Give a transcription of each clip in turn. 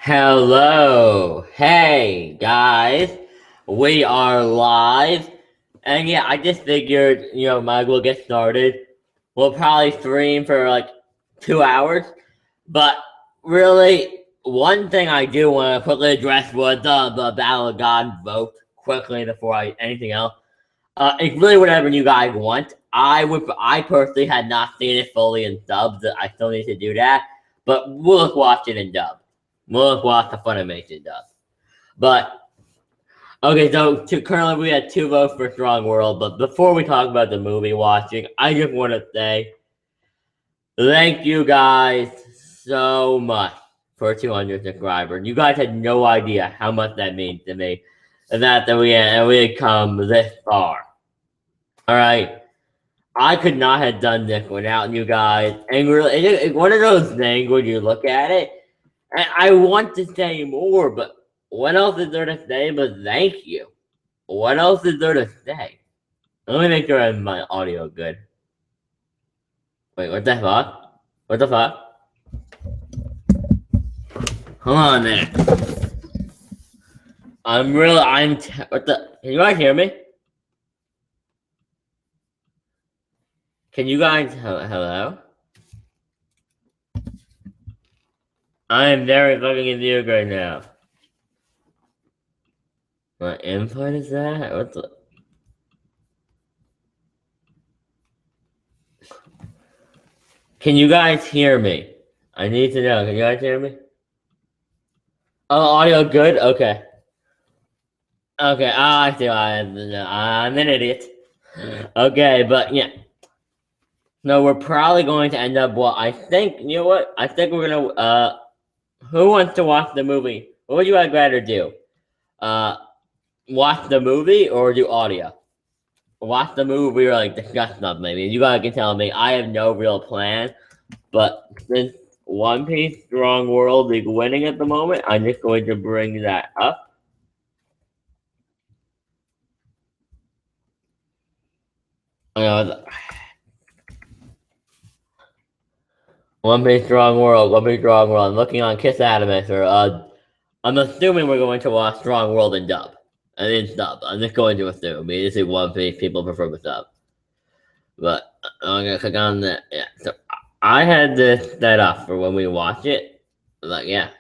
Hello, hey guys, we are live, and yeah, I just figured, might as well get started. We'll probably stream for like 2 hours, but really, one thing I do want to quickly address was the Battle of God vote quickly before anything else. It's really whatever you guys want. I personally had not seen it fully in dubs. I still need to do that, but we'll watch it in dub. We'll watch the Funimation does. But, okay, so currently we had 2 votes for Strong World, but before we talk about the movie watching, I just want to say thank you guys so much for 200 subscribers. You guys had no idea how much that means to me, and that we had come this far. Alright? I could not have done this without you guys, and really, it's one of those things when you look at it, and I want to say more, but what else is there to say but thank you? What else is there to say? Let me make sure I have my audio good. Wait, what the fuck? What the fuck? Hold on a minute. What the? Can you guys hear me? Can you guys, hello? I am very fucking confused right now. What input is that? What the? Can you guys hear me? I need to know. Can you guys hear me? Oh, audio good? Okay. Okay, I see. I'm an idiot. Okay, but yeah. No, we're probably going to end up, I think, you know what? I think we're gonna, who wants to watch the movie? What would you guys rather do? Watch the movie or do audio? Watch the movie or, like, discuss stuff, maybe. You guys can tell me. I have no real plan, but since One Piece Strong World is winning at the moment, I'm just going to bring that up. One Piece Strong World, One Piece Strong World. I'm looking on Kiss Anime, sir. I'm assuming we're going to watch Strong World in dub. And in dub. I'm just going to assume. Me, this is One Piece, people prefer with dub. But I'm gonna click on that. Yeah. So I had this set up for when we watch it. Like, yeah.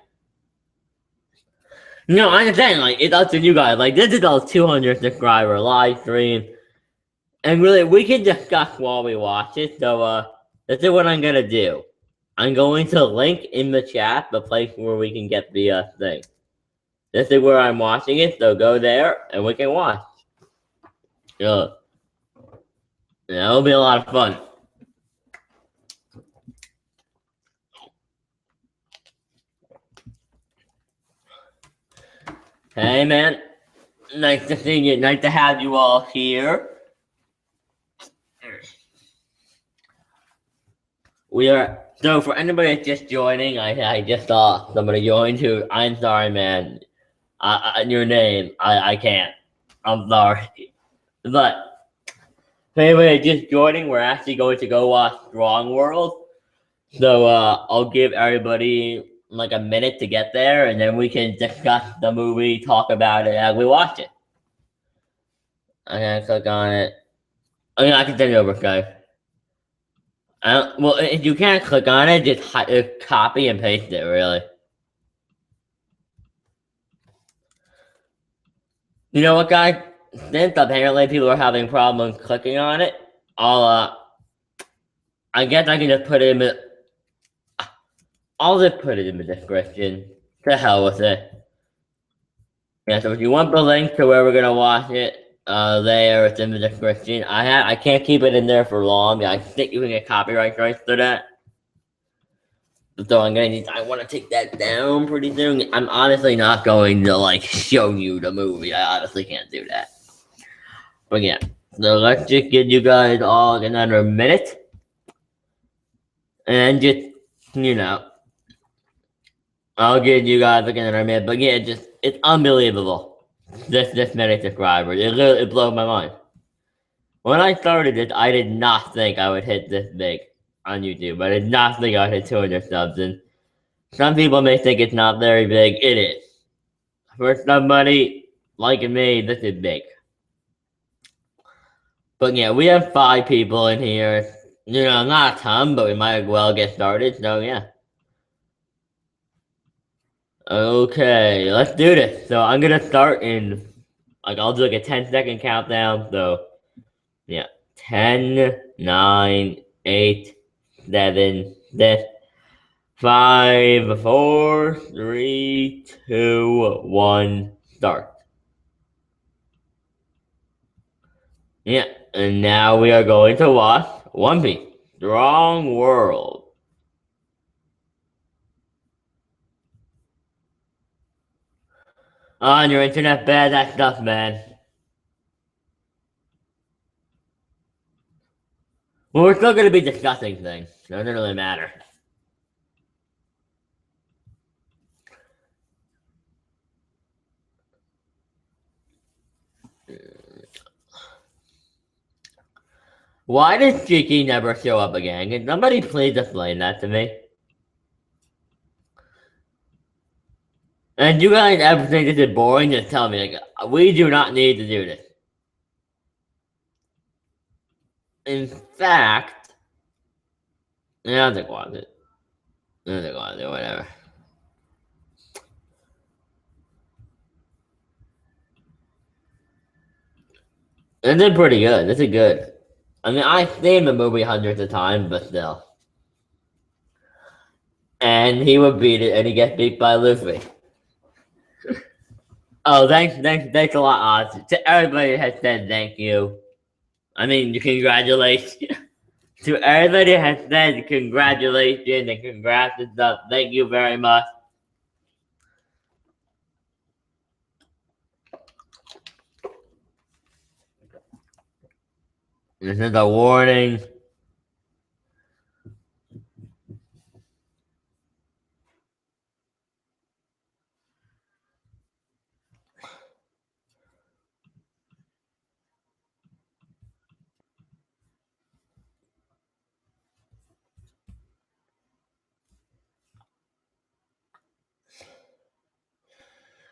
No, I'm saying, like, it's up to you guys. Like, this is a 200 subscriber live stream. And really, we can discuss while we watch it. So, this is what I'm gonna do. I'm going to link in the chat the place where we can get the thing. This is where I'm watching it, so go there and we can watch. Yeah, it'll be a lot of fun. Hey man, nice to see you. Nice to have you all here. So for anybody that's just joining, I just saw somebody join who, I'm sorry man, your name, I can't, I'm sorry. But, for anybody just joining, we're actually going to go watch Strong World. So, I'll give everybody like a minute to get there, and then we can discuss the movie, talk about it as we watch it. I'm gonna click on it. I can send it over, guys. Well, if you can't click on it, just copy and paste it, really. You know what, guys? Since apparently people are having problems clicking on it, I guess I can just put it in the... I'll just put it in the description. To hell with it. Yeah, so if you want the link to where we're gonna watch it, there, it's in the description. I can't keep it in there for long. I think you can get copyright strikes for that. So I want to take that down pretty soon. I'm honestly not going to, like, show you the movie. I honestly can't do that. But yeah, so let's just give you guys all another minute. And just, I'll give you guys like another minute. But yeah, it's unbelievable. This many subscribers. It blew my mind. When I started it, I did not think I would hit this big on YouTube. I did not think I would hit 200 subs. And Some people may think it's not very big. It is. For somebody like me, this is big. But yeah, we have 5 people in here. You know, not a ton, but we might as well get started. So yeah. Okay, let's do this. So I'm gonna start in, like, I'll do like a 10-second countdown. So yeah, 10, 9, 8, 7, 6, 5, 4, 3, 2, 1, start. Yeah, and now we are going to watch One Piece Strong World. On your internet bad, that stuff, man. Well, we're still gonna be discussing things. So it doesn't really matter. Why does Cheeky never show up again? Can somebody please explain that to me? And you guys ever think this is boring? Just tell me, like, we do not need to do this. In fact, I don't think we'll do it. I don't think we'll do it, whatever. This is pretty good. This is good. I mean, I've seen the movie hundreds of times, but still. And he would beat it, and he gets beat by Luffy. Oh, thanks a lot, Oz. To everybody that has said thank you. I mean, congratulations. To everybody that has said congratulations and congrats and stuff, thank you very much. This is a warning.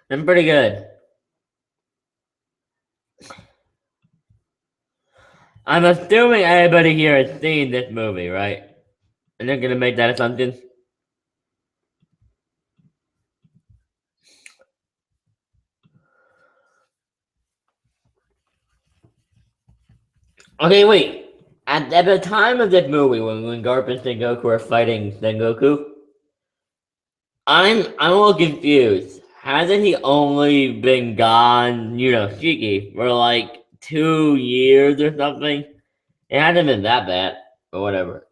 I'm pretty good. I'm assuming everybody here has seen this movie, right? And they're gonna make that assumption. Okay, wait. At the time of this movie, when Garp and Sengoku were fighting Sengoku, I'm a little confused. Hasn't he only been gone, Shiki, for like 2 years or something? It hasn't been that bad, or whatever.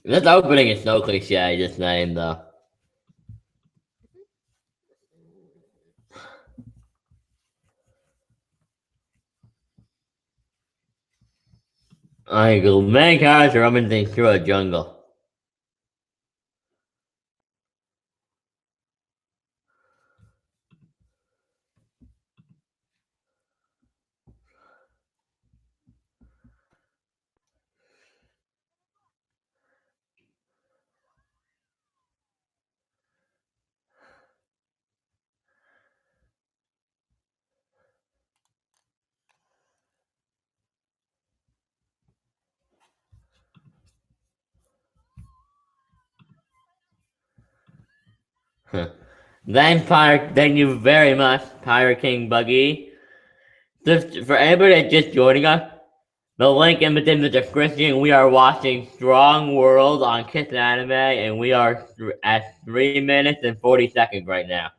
This opening is so cliche, just saying though. Like, main character rummaging things through a jungle. Thank you very much, Pirate King Buggy. Just for anybody that's just joining us, the link in within the description. We are watching Strong World on Kiss Anime, and we are at 3 minutes and 40 seconds right now.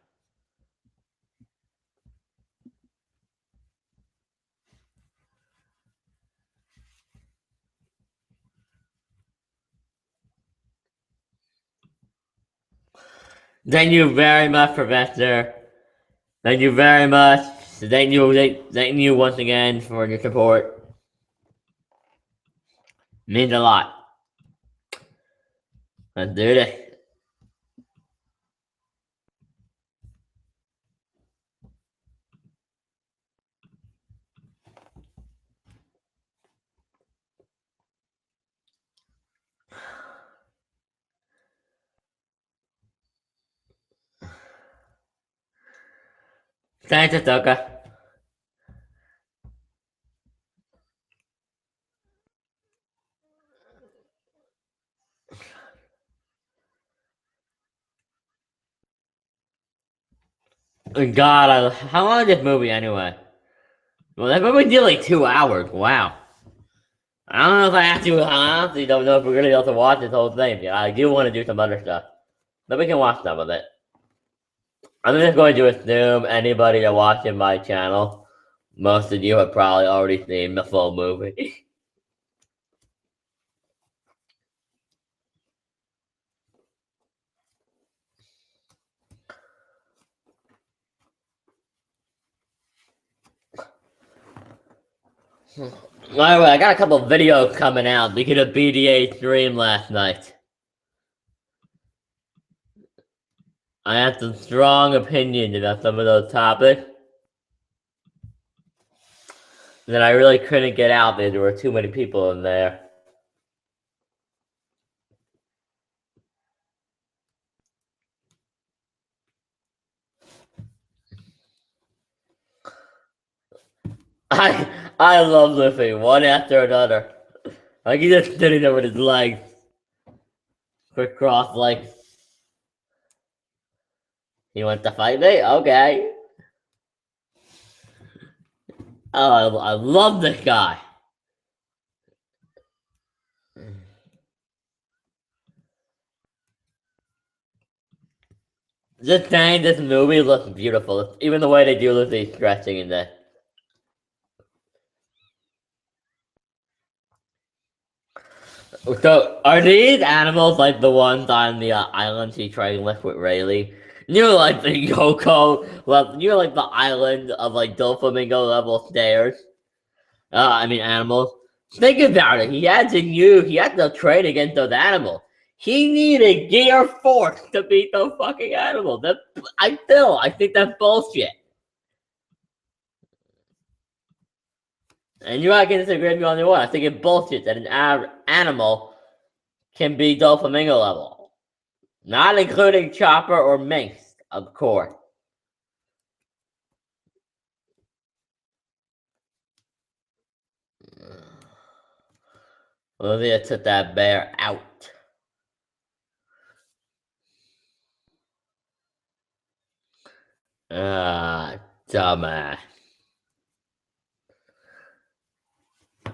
Thank you very much, Professor. Thank you very much. Thank you once again for your support. Means a lot. Let's do this. Thanks, Ahsoka. God, how long is this movie anyway? Well, that movie did like 2 hours. Wow. I don't know if I honestly don't know if we're gonna be able to watch this whole thing. Yeah, I do want to do some other stuff, but we can watch some of it. I'm just going to assume anybody that watches my channel, most of you have probably already seen the full movie. By the way, I got a couple of videos coming out because of BDA stream last night. I had some strong opinions about some of those topics that I really couldn't get out there. There were too many people in there. I love Luffy, one after another. Like he's just sitting there with his legs. Quick cross legs. You want to fight me? Okay. Oh, I love this guy. Just saying, this movie looks beautiful. Even the way they do Luffy stretching in there. So, are these animals like the ones on the island she trained with Rayleigh? You're like the Yoko level, you're like the island of like Doflamingo level stairs. I mean animals. Think about it. He had to train against those animals. He needed Gear Force to beat those fucking animals. I think that's bullshit. And you're not going to disagree with me on the one. I think it's bullshit that an animal can be Doflamingo level. Not including Chopper or Minx, of course. Olivia took that bear out. Dumbass.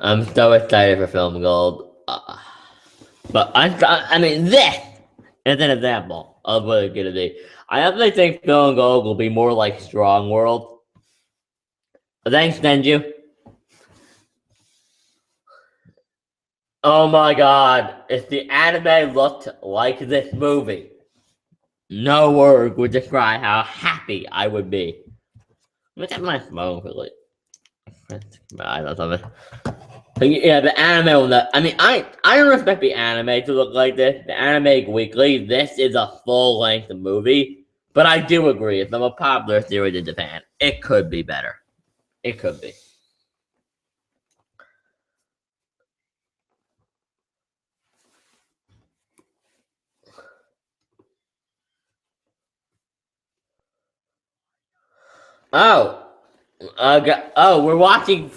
I'm so excited for Film Gold. But I mean, this is an example of what it's gonna be. I definitely think Film Gold will be more like Strong World. Thanks, Denju. Oh my god, if the anime looked like this movie, no word would describe how happy I would be. Look at my phone for like. I don't know something. Yeah, the anime will not. I mean, I don't expect the anime to look like this. The Anime Weekly, this is a full-length movie. But I do agree, it's the most popular series in Japan. It could be better. It could be. Oh. We're watching.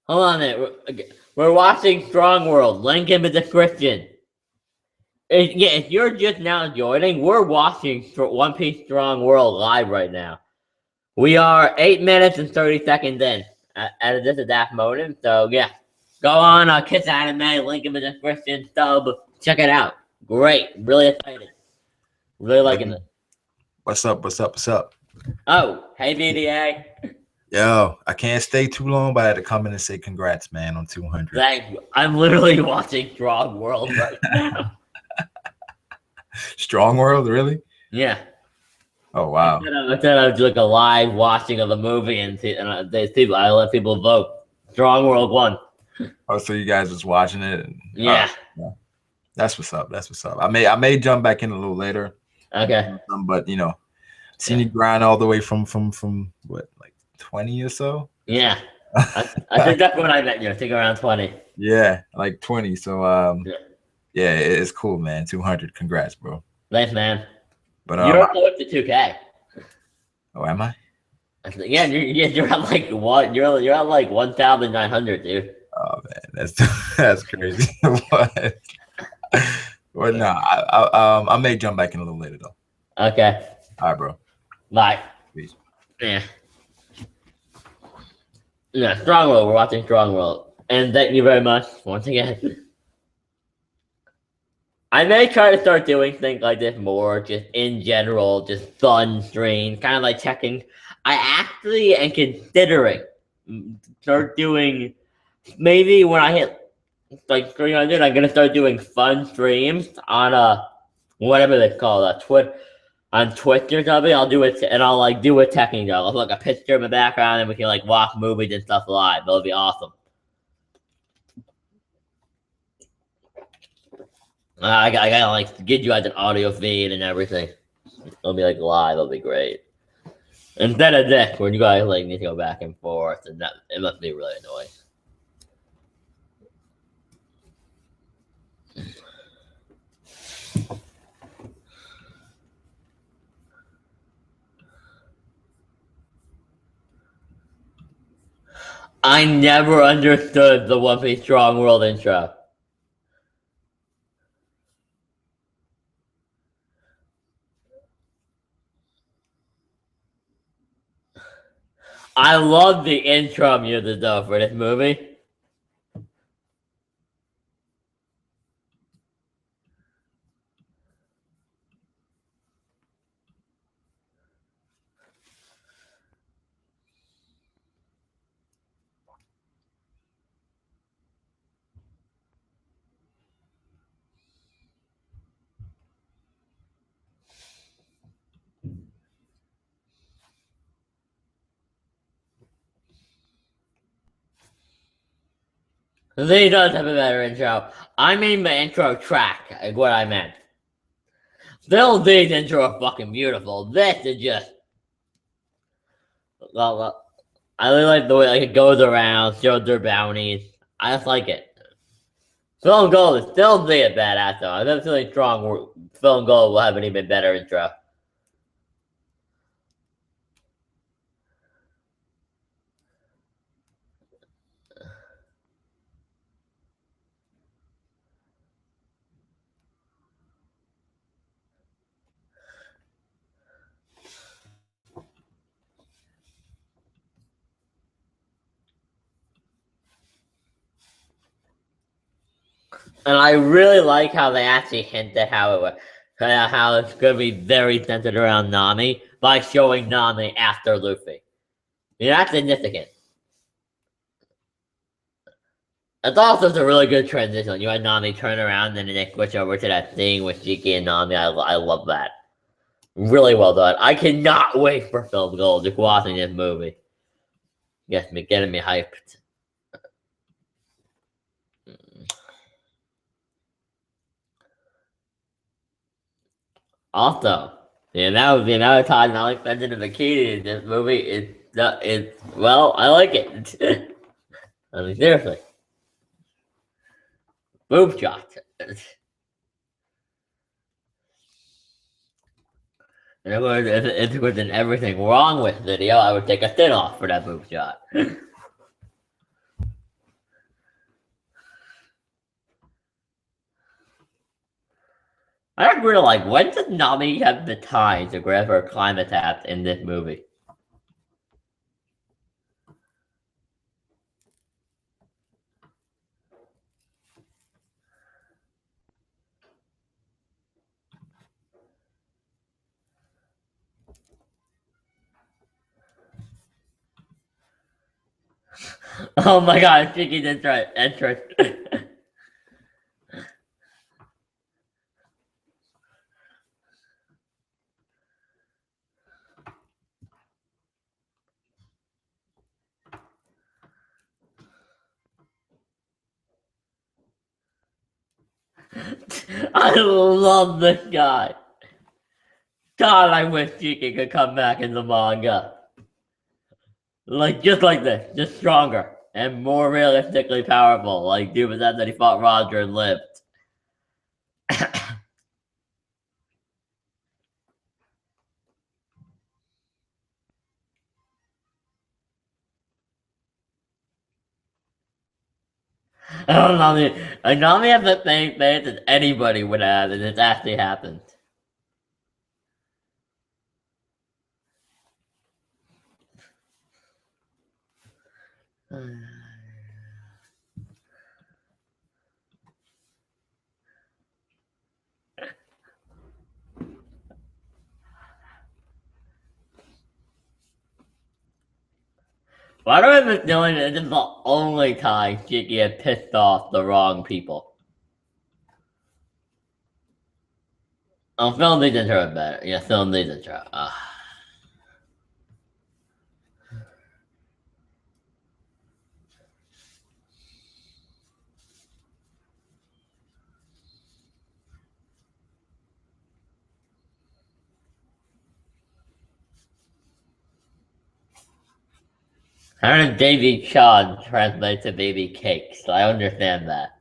Hold on a minute. We're watching Strong World. Link in the description. If you're just now joining, we're watching One Piece Strong World live right now. We are 8 minutes and 30 seconds in at this exact moment. So yeah, go on Kiss Anime, link in the description, sub, check it out. Great, really excited, really liking it. What's up? What's up? What's up? Oh, hey BDA. Yo, I can't stay too long, but I had to come in and say congrats, man, on 200. Thank you. I'm literally watching Strong World right now. Strong World, really? Yeah. Oh wow. Instead of like a live watching of the movie and I let people vote. Strong World won. Oh, so you guys was watching it? And, yeah. That's what's up. That's what's up. I may jump back in a little later. Okay. But you know, seen you grind all the way from what, like 20 or so? Yeah. I think that's when I met you. I think around 20. Yeah, like 20. So yeah, it's cool, man. 200. Congrats, bro. Thanks, man. But you're close to 2K. Oh, am I? Yeah, you're at like what? You're at like 1,900, dude. Oh man, that's crazy. What? Well, no, I may jump back in a little later though. Okay. All right, bro. Bye. Peace. Yeah. Yeah, Strong World. We're watching Strong World. And thank you very much once again. I may try to start doing things like this more, just in general, just fun streams, kind of like checking. I actually am considering start doing, maybe when I hit like 300, I'm gonna start doing fun streams on whatever they call it, on Twitch or something. I'll do it, and I'll like do a technical. I'll put like a picture in the background, and we can like watch movies and stuff live. That'll be awesome. I gotta like give you guys an audio feed and everything. It'll be like live. It'll be great. Instead of this, where you guys like need to go back and forth, and that it must be really annoying. I never understood the One Piece Strong World intro. I love the intro music though for this movie. He does have a better intro. I mean the intro track, is what I meant. Still, these intro are fucking beautiful. This is just... I really like the way like, it goes around, shows their bounties. I just like it. Film Gold is still being badass though. I'm not feeling strong. Film Gold will have an even better intro. And I really like how they actually hint at how it's going to be very centered around Nami by showing Nami after Luffy. Yeah, that's significant. It's also a really good transition. You had Nami turn around and then they switch over to that thing with Jiki and Nami. I love that. Really well done. I cannot wait for Film Gold just watching this movie. Getting me hyped. Also, that would be another time I like mentioned the bikini in this movie. It's well, I like it. I mean, seriously. Boob shot. And if it wasn't everything wrong with the video, I would take a thin off for that boob shot. I don't really like, when does Nami have the time to grab her climate tabs in this movie? Oh my god, Chiki's entrance. I love this guy. God, I wish Chiki could come back in the manga. Like, just like this. Just stronger. And more realistically powerful. Like, dude was that he fought Roger and lived. I don't know. Nami has the same face as anybody would have, and it's actually happened. Why do I have a feeling that this is the only time she can get pissed off the wrong people? Oh, film these intro better. Yeah, film these intro. How did Baby Sean translate to baby cakes? I understand that.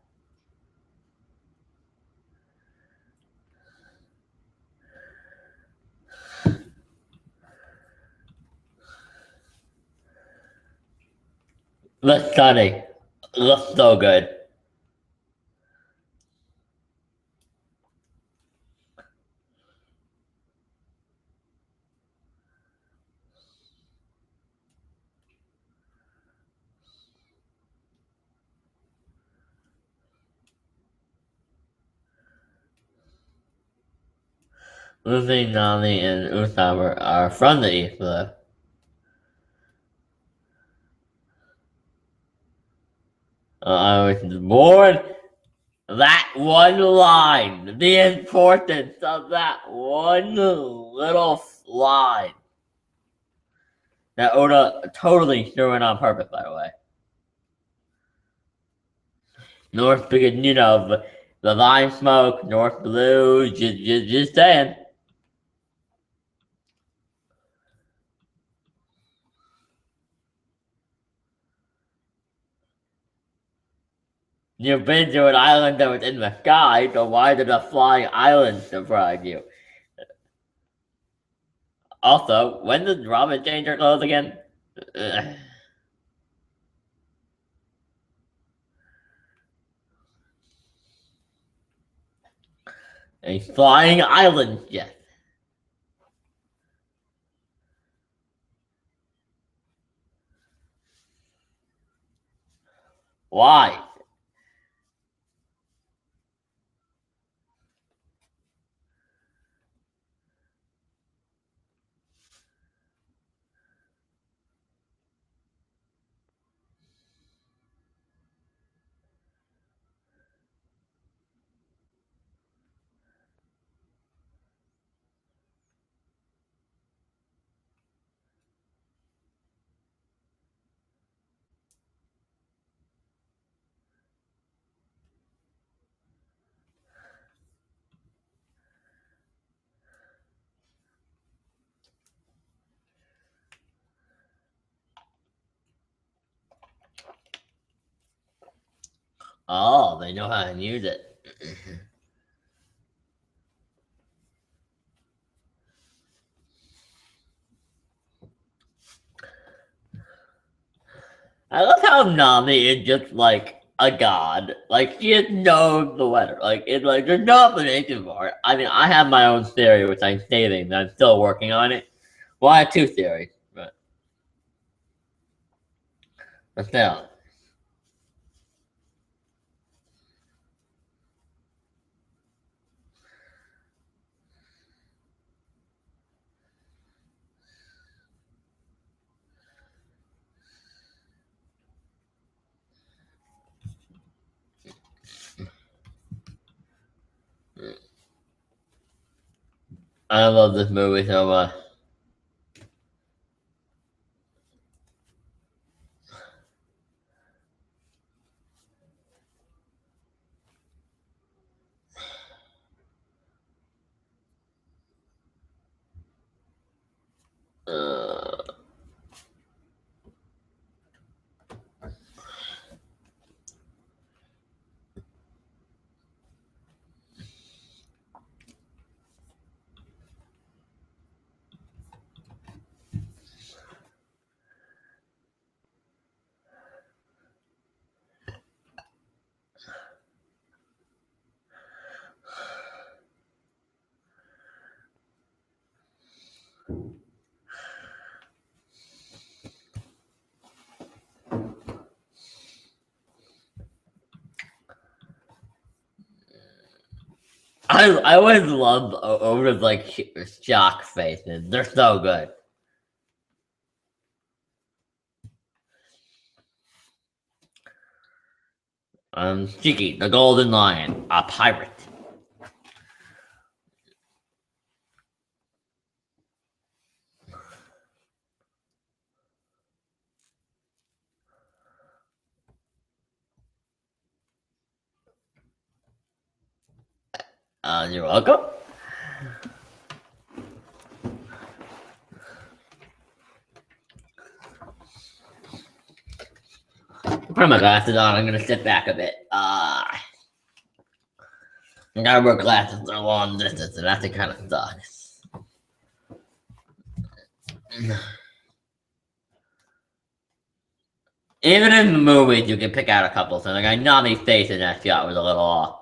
Looks stunning. Looks so good. Lucy, Nani, and Usama are from the East, though. I was bored. That one line, the importance of that one little line. That Oda totally threw in on purpose, by the way. North, because, you know, the line smoke, North Blue, just saying. You've been to an island that was in the sky, so why did a flying island surprise you? Also, when does Robin change her clothes again? A flying island, yes. Why? Oh, they know how to use it. I love how Nami is just like a god. Like she just knows the weather. Like it's like there's no explanation for it. I mean, I have my own theory, which I'm stating that I'm still working on it. Well, I have two theories, but still. I love this movie so much. I always love Oda's like shock faces. They're so good. Shiki, the Golden Lion, a pirate. You're welcome. Put my glasses on. I'm gonna sit back a bit. I gotta wear glasses for a long distance, and that kind of sucks. Even in the movies, you can pick out a couple things. Like I know Nami's face in that shot was a little off.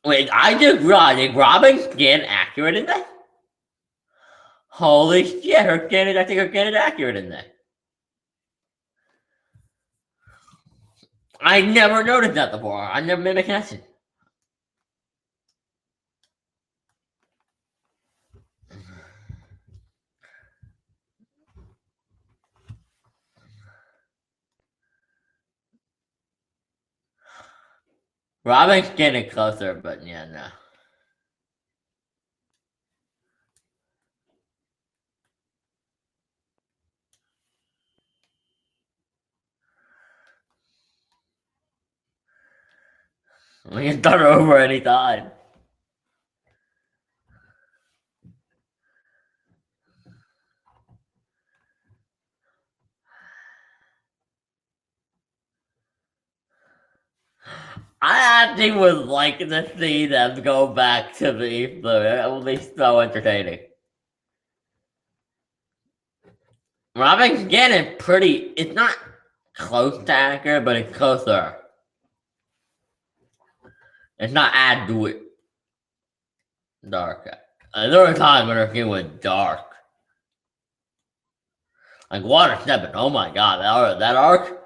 Wait, I just realized, is Robin's skin accurate in that? Holy shit, her skin is, I think her skin is accurate in that. I never noticed that before. I never made a connection. Robin's getting closer, but yeah, no. We can start over anytime. I actually would like to see them go back to the ether. It would be so entertaining. Robin's getting pretty. It's not close to accurate, but it's closer. It's not as dark. There were times when her skin was dark. Like Water 7. Oh my god, that arc.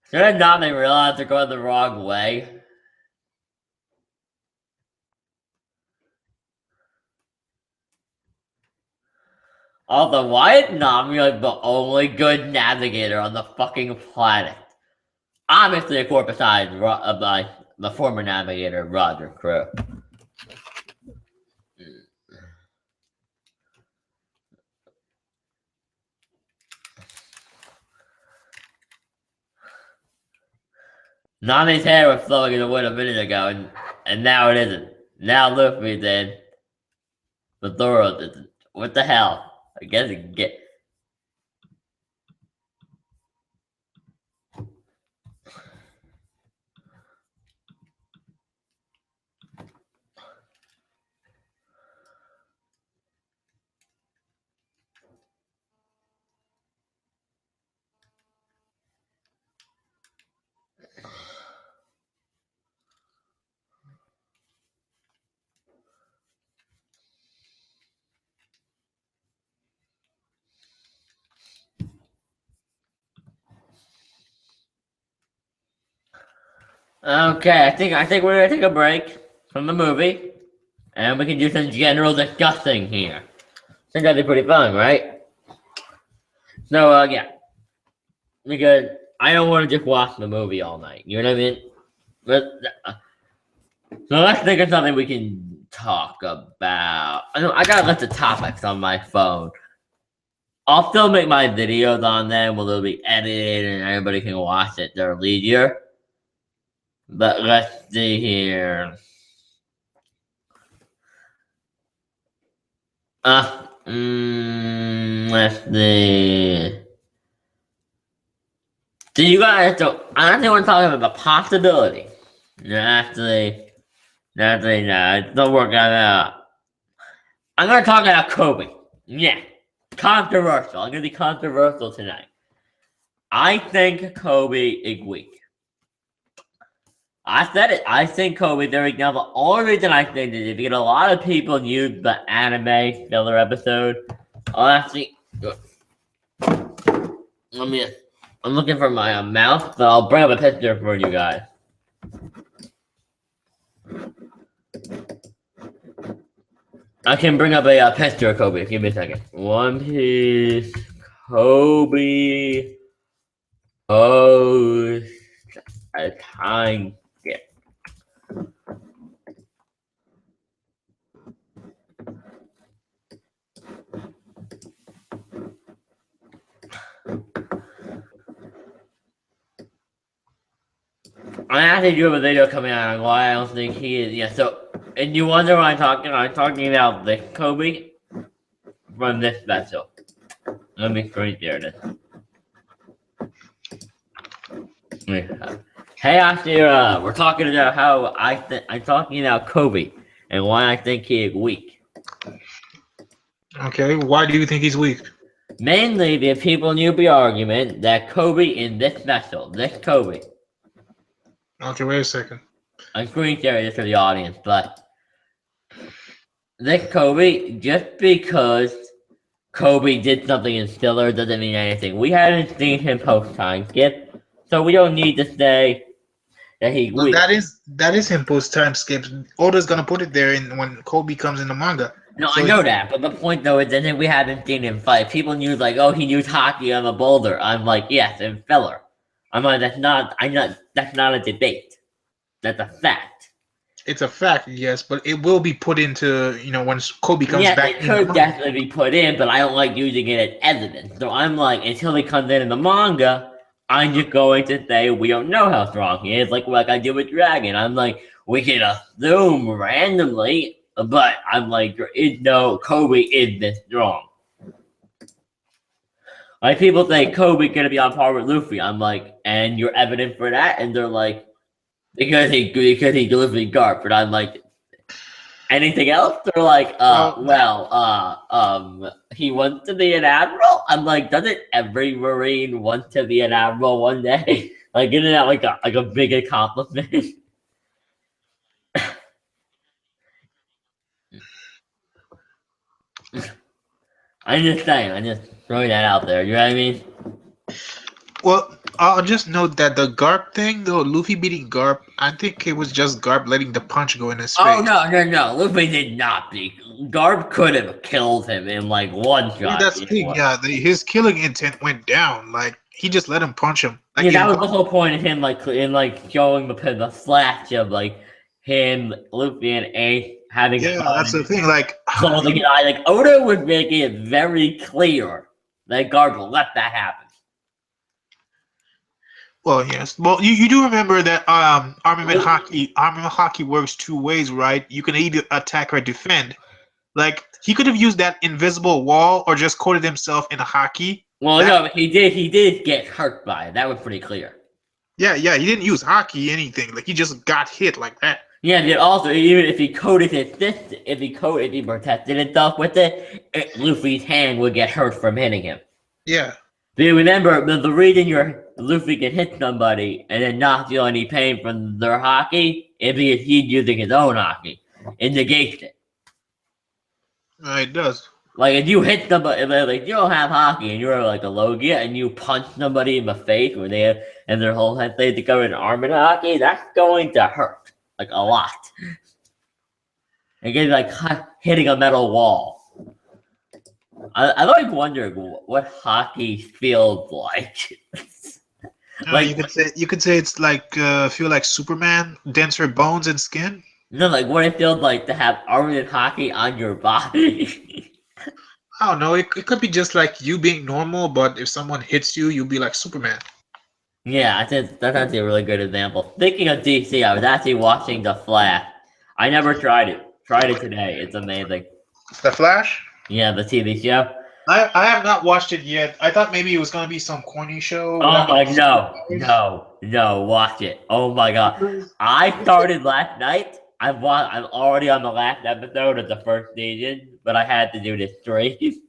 Should I not even realize they're going the wrong way? Also, why is Nami like the only good navigator on the fucking planet? Obviously, of course, besides the former navigator, Roger Crew. Nami's hair was flowing in the wind a minute ago, and now it isn't. Now Luffy's in. The Zoro isn't. What the hell? I guess it can get. Okay, I think we're gonna take a break from the movie, and we can do some general discussing here. I think that'd be pretty fun, right? So, yeah, because I don't want to just watch the movie all night. You know what I mean? So let's think of something we can talk about. I gotta let the topics on my phone. I'll still make my videos on them where they'll be edited and everybody can watch it. They're easier. But let's see here. Let's see. So you guys don't. I actually want to talk about the possibility. Actually, no, it's not working out. I'm gonna talk about Kobe. Yeah, controversial. I'm gonna be controversial tonight. I think Kobe is weak. I said it. I think Kobe there weak. Now the only reason I think is if you get a lot of people use the anime filler episode. I'll actually let me. I'm looking for my mouse, but I'll bring up a picture for you guys. I can bring up a picture of Kobe. Give me a second. One Piece Kobe. Oh, a time skip. I actually do have a video coming out on why I don't think he is. Yeah, so, and you wonder what I'm talking about this Kobe from this special. Let me screen share this. Hey, actually, we're talking about how I'm talking about Kobe and why I think he is weak. Okay, why do you think he's weak? Mainly, the people knew the argument that Kobe in this special, this Kobe. Okay, wait a second. I'm screen sharing this for the audience, but this Kobe, just because Kobe did something in Stiller doesn't mean anything. We haven't seen him post time skip, so we don't need to say that he's Well, weak. that is him post time skips. Oda's gonna put it there in when Kobe comes in the manga. No, So I know that, but the point though is that we haven't seen him fight. People knew like, oh, he used hockey on the boulder. I'm like, yes, and filler. I'm like, that's not a debate. That's a fact. It's a fact, yes, but it will be put into when Kobe comes back. It could definitely be put in, but I don't like using it as evidence. So I'm like, until he comes in the manga, I'm just going to say we don't know how strong he is, like I do with Dragon. I'm like, we can assume randomly, but I'm like, there is no Kobe is this strong. Like people say Kobe gonna be on par with Luffy. I'm like, and you're evident for that, and they're like, because he Luffy Garp, and I'm like, anything else? They're like, he wants to be an admiral? I'm like, doesn't every Marine want to be an admiral one day? Like, isn't that like a big accomplishment? I'm just saying, I'm just throwing that out there, you know what I mean? Well, I'll just note that the Garp thing, though, Luffy beating Garp, I think it was just Garp letting the punch go in his face. Oh, no. Luffy did not beat. Garp could have killed him in like one shot. Yeah, that's the thing. Yeah, his killing intent went down. Like he just let him punch him. Like, yeah, that was the whole point of him, showing the flash of like him, Luffy, and Ace having. Yeah, that's the thing. Like, Oda was making it very clear that Garp will let that happen. Well, yes. Well, you do remember that armament hockey works two ways, right? You can either attack or defend. Like he could have used that invisible wall or just coated himself in hockey. Well, no, he did get hurt by it. That was pretty clear. Yeah, he didn't use hockey anything. Like he just got hit like that. Yeah, and also even if he coated if he protected himself with it, Luffy's hand would get hurt from hitting him. Yeah. Do you remember the reason Luffy can hit somebody and then not feel any pain from their hockey is because he's using his own hockey. It negates it. It does. Like if you hit somebody, like you don't have hockey and you're like a Logia and you punch somebody in the face where and their whole head plays together in armor hockey, that's going to hurt like a lot. Again, like hitting a metal wall. I like wondering what hockey feels like. Like you could say it's like feel like Superman, denser bones and skin. No, like what it feels like to have armored hockey on your body. I don't know. It could be just like you being normal, but if someone hits you, you'll be like Superman. Yeah, I think that's actually a really good example. Speaking of DC, I was actually watching The Flash. I never tried it. Tried it today. It's amazing. The Flash? Yeah, the TV show. I have not watched it yet. I thought maybe it was gonna be some corny show. Oh my no, watch it. Oh my god. I started last night. I'm already on the last episode of the first season, but I had to do this stream.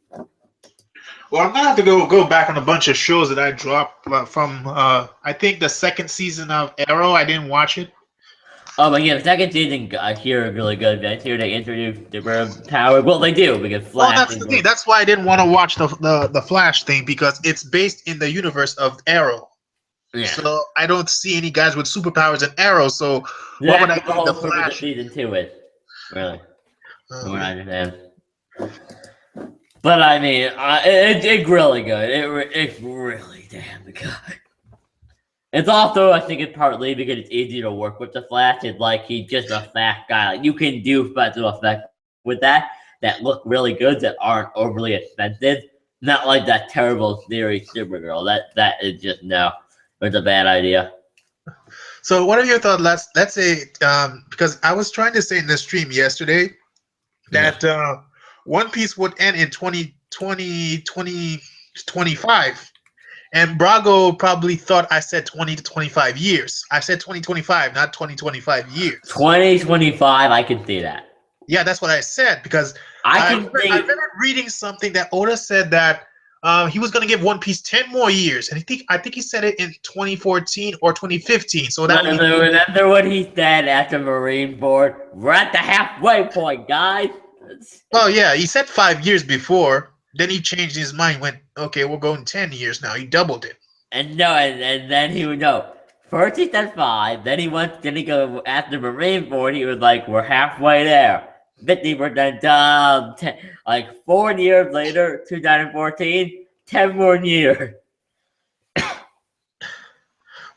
Well, I'm gonna have to go back on a bunch of shows that I dropped from. I think the second season of Arrow. I didn't watch it. Oh, but yeah, the second season I hear a really good event here. They introduced the power. Well, they do because Well, Flash. that's the thing. That's why I didn't want to watch the Flash thing because it's based in the universe of Arrow. Yeah. So I don't see any guys with superpowers in Arrow. So what would That's I what the need the whole purpose of Flash? season 2 is. Really. From what I Uh, understand. But I mean, it's really good. It's really damn good. It's also, I think, it's partly because it's easy to work with the Flash. It's like he's just a fast guy. Like you can do special effects with that look really good that aren't overly expensive. Not like that terrible series Supergirl. That is just no. It's a bad idea. so what are your thoughts? Let's say because I was trying to say in the stream yesterday that One Piece would end in 2025. And Brago probably thought I said 20 to 25 years. I said 2025, not 2025 years. 2025, I can see that. Yeah, that's what I said because I remember reading something that Oda said that he was going to give One Piece 10 more years. And I think he said it in 2014 or 2015. So that would be remember what he said after Marine Board? We're at the halfway point, guys. Oh, yeah, he said 5 years before. Then he changed his mind, went, okay, we're going 10 years now. He doubled it. And then he would know. First he said 5, then he go after Marine Board, he was like, we're halfway there. 50% done. Like 4 years later, 2014, 10 more years.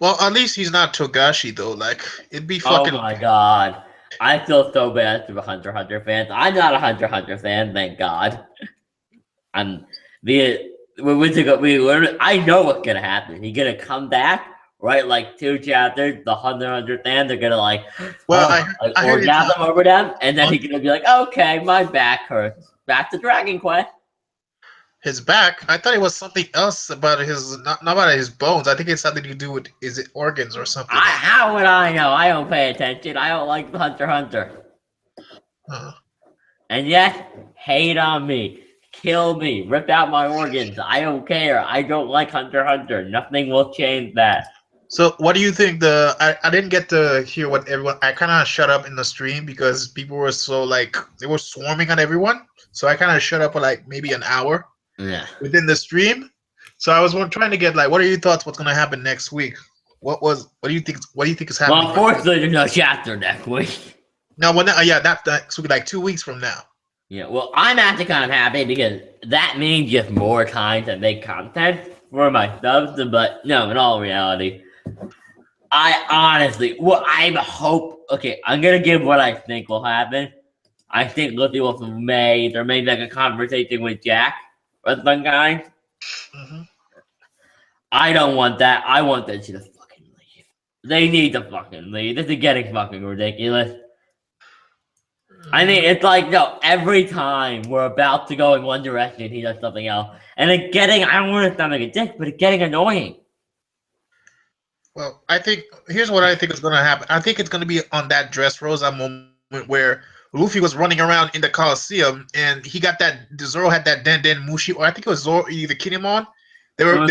Well, at least he's not Togashi, though. Like, it'd be fucking... Oh my god. I feel so bad for the Hunter x Hunter fans. I'm not a Hunter x Hunter fan, thank God. I know what's gonna happen. He's gonna come back, write like 2 chapters. The Hunter fan, they're gonna like, I heard orgasm over them, and then he's gonna be like, okay, my back hurts. Back to Dragon Quest. His back? I thought it was something else about his, not about his bones. I think it's something to do with is it organs or something. How would I know? I don't pay attention. I don't like Hunter x Hunter. And yet, hate on me. Kill me, rip out my organs. I don't care. I don't like Hunter x Hunter. Nothing will change that. So, what do you think? I didn't get to hear what everyone. I kind of shut up in the stream because people were so like they were swarming on everyone. So I kind of shut up for like maybe an hour. Yeah. Within the stream. So I was trying to get like, what are your thoughts? What's gonna happen next week? What do you think? What do you think is happening? Well, unfortunately, there's no chapter next week. No, well, that's like 2 weeks from now. Yeah, well, I'm actually kind of happy because that means just more time to make content for my subs, but no, in all reality, I honestly, I hope, okay, I'm going to give what I think will happen. I think Luffy will may like a conversation with Jack or some kind. Mm-hmm. I don't want that. I want them to fucking leave. They need to fucking leave. This is getting fucking ridiculous. I mean, it's like, no, every time we're about to go in one direction, he does something else. And it's getting, I don't want to sound like a dick, but it's getting annoying. Well, here's what I think is going to happen. I think it's going to be on that Dressrosa moment where Luffy was running around in the Coliseum and he got that, Zoro had that Den Mushi, or I think it was Zoro, either Kinemon. It was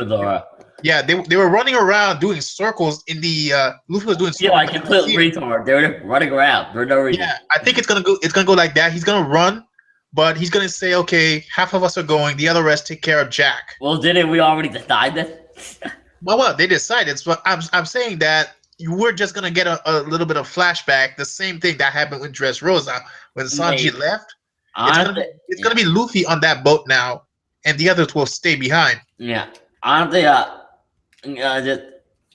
Zoro. Yeah, they were running around doing circles in the Luffy was doing circles. Yeah, like complete retard. They were just running around for no reason. Yeah, I think it's gonna go like that. He's gonna run, but he's gonna say, okay, half of us are going, the other rest take care of Jack. Well, didn't we already decide this? well, they decided. But I'm saying that we're just gonna get a little bit of flashback. The same thing that happened with Dressrosa when Sanji left. It's gonna be Luffy on that boat now, and the others will stay behind. Yeah, honestly,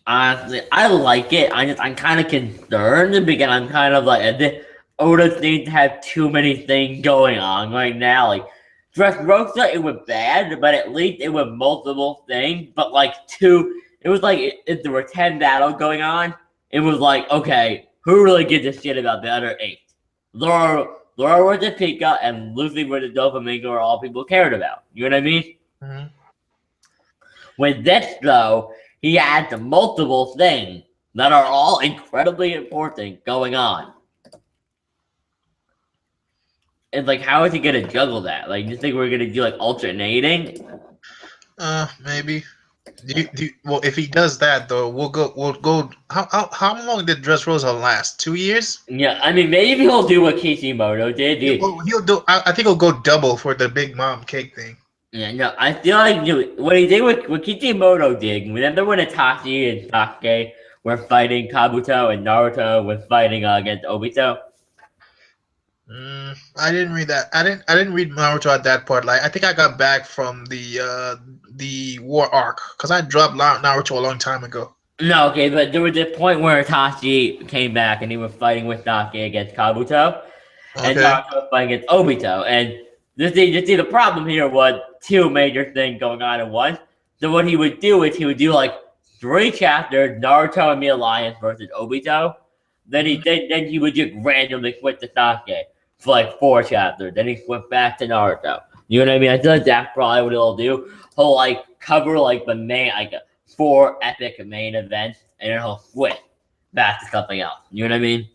honestly, I like it. I'm kind of concerned because I'm kind of like, Oda seems to have too many things going on right now. Like, Dressrosa, it was bad, but at least it was multiple things. But like it was like if there were 10 battles going on, it was like, okay, who really gives a shit about the other 8? Laura was the Pika, and Luffy was the Doflamingo are all people cared about. You know what I mean? Mm-hmm. With this, though, he had multiple things that are all incredibly important going on. And like, how is he gonna juggle that? Like, you think we're gonna do like alternating? Maybe. Well, if he does that though, we'll go. How long did Dressrosa last? 2 years? Yeah, I mean, maybe he'll do what Kishimoto did. He'll do. I think he'll go double for the Big Mom cake thing. Yeah, no, I feel like what he did with what Kishimoto did. Remember when Itachi and Sasuke were fighting Kabuto and Naruto was fighting against Obito? I didn't read that. I didn't read Naruto at that part. Like I think I got back from the war arc because I dropped Naruto a long time ago. No, okay, but there was this point where Itachi came back and he was fighting with Sasuke against Kabuto, and Okay. Naruto was fighting against Obito. And you see, the problem here was two major things going on at once. So what he would do is he would do like 3 chapters, Naruto and the Alliance versus Obito. Then he would just randomly switch to Sasuke for like 4 chapters. Then he went back to Naruto. You know what I mean? I feel like that's probably what he'll do. He'll like cover like the main 4 epic main events, and then he'll switch back to something else. You know what I mean?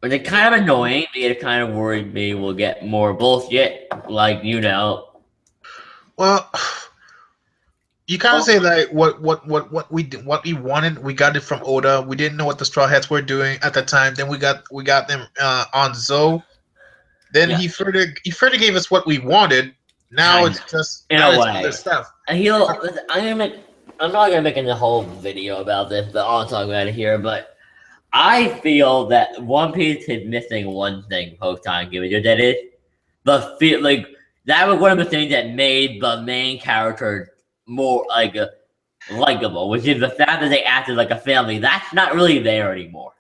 But it's kind of annoying because it kind of worried me we'll get more bullshit, like, you know. Well, you kind of say like what we wanted, we got it from Oda. We didn't know what the Straw Hats were doing at the time. Then we got them on Zoe. Then Yeah. he further gave us what we wanted. Now Kinda. it's just In now a it's way. other stuff. And I'm not gonna make a whole video about this, but I'll talk about it here. But I feel that One Piece is missing one thing post time given you that is the feel like that was one of the things that made the main character more likable, which is the fact that they acted like a family. That's not really there anymore,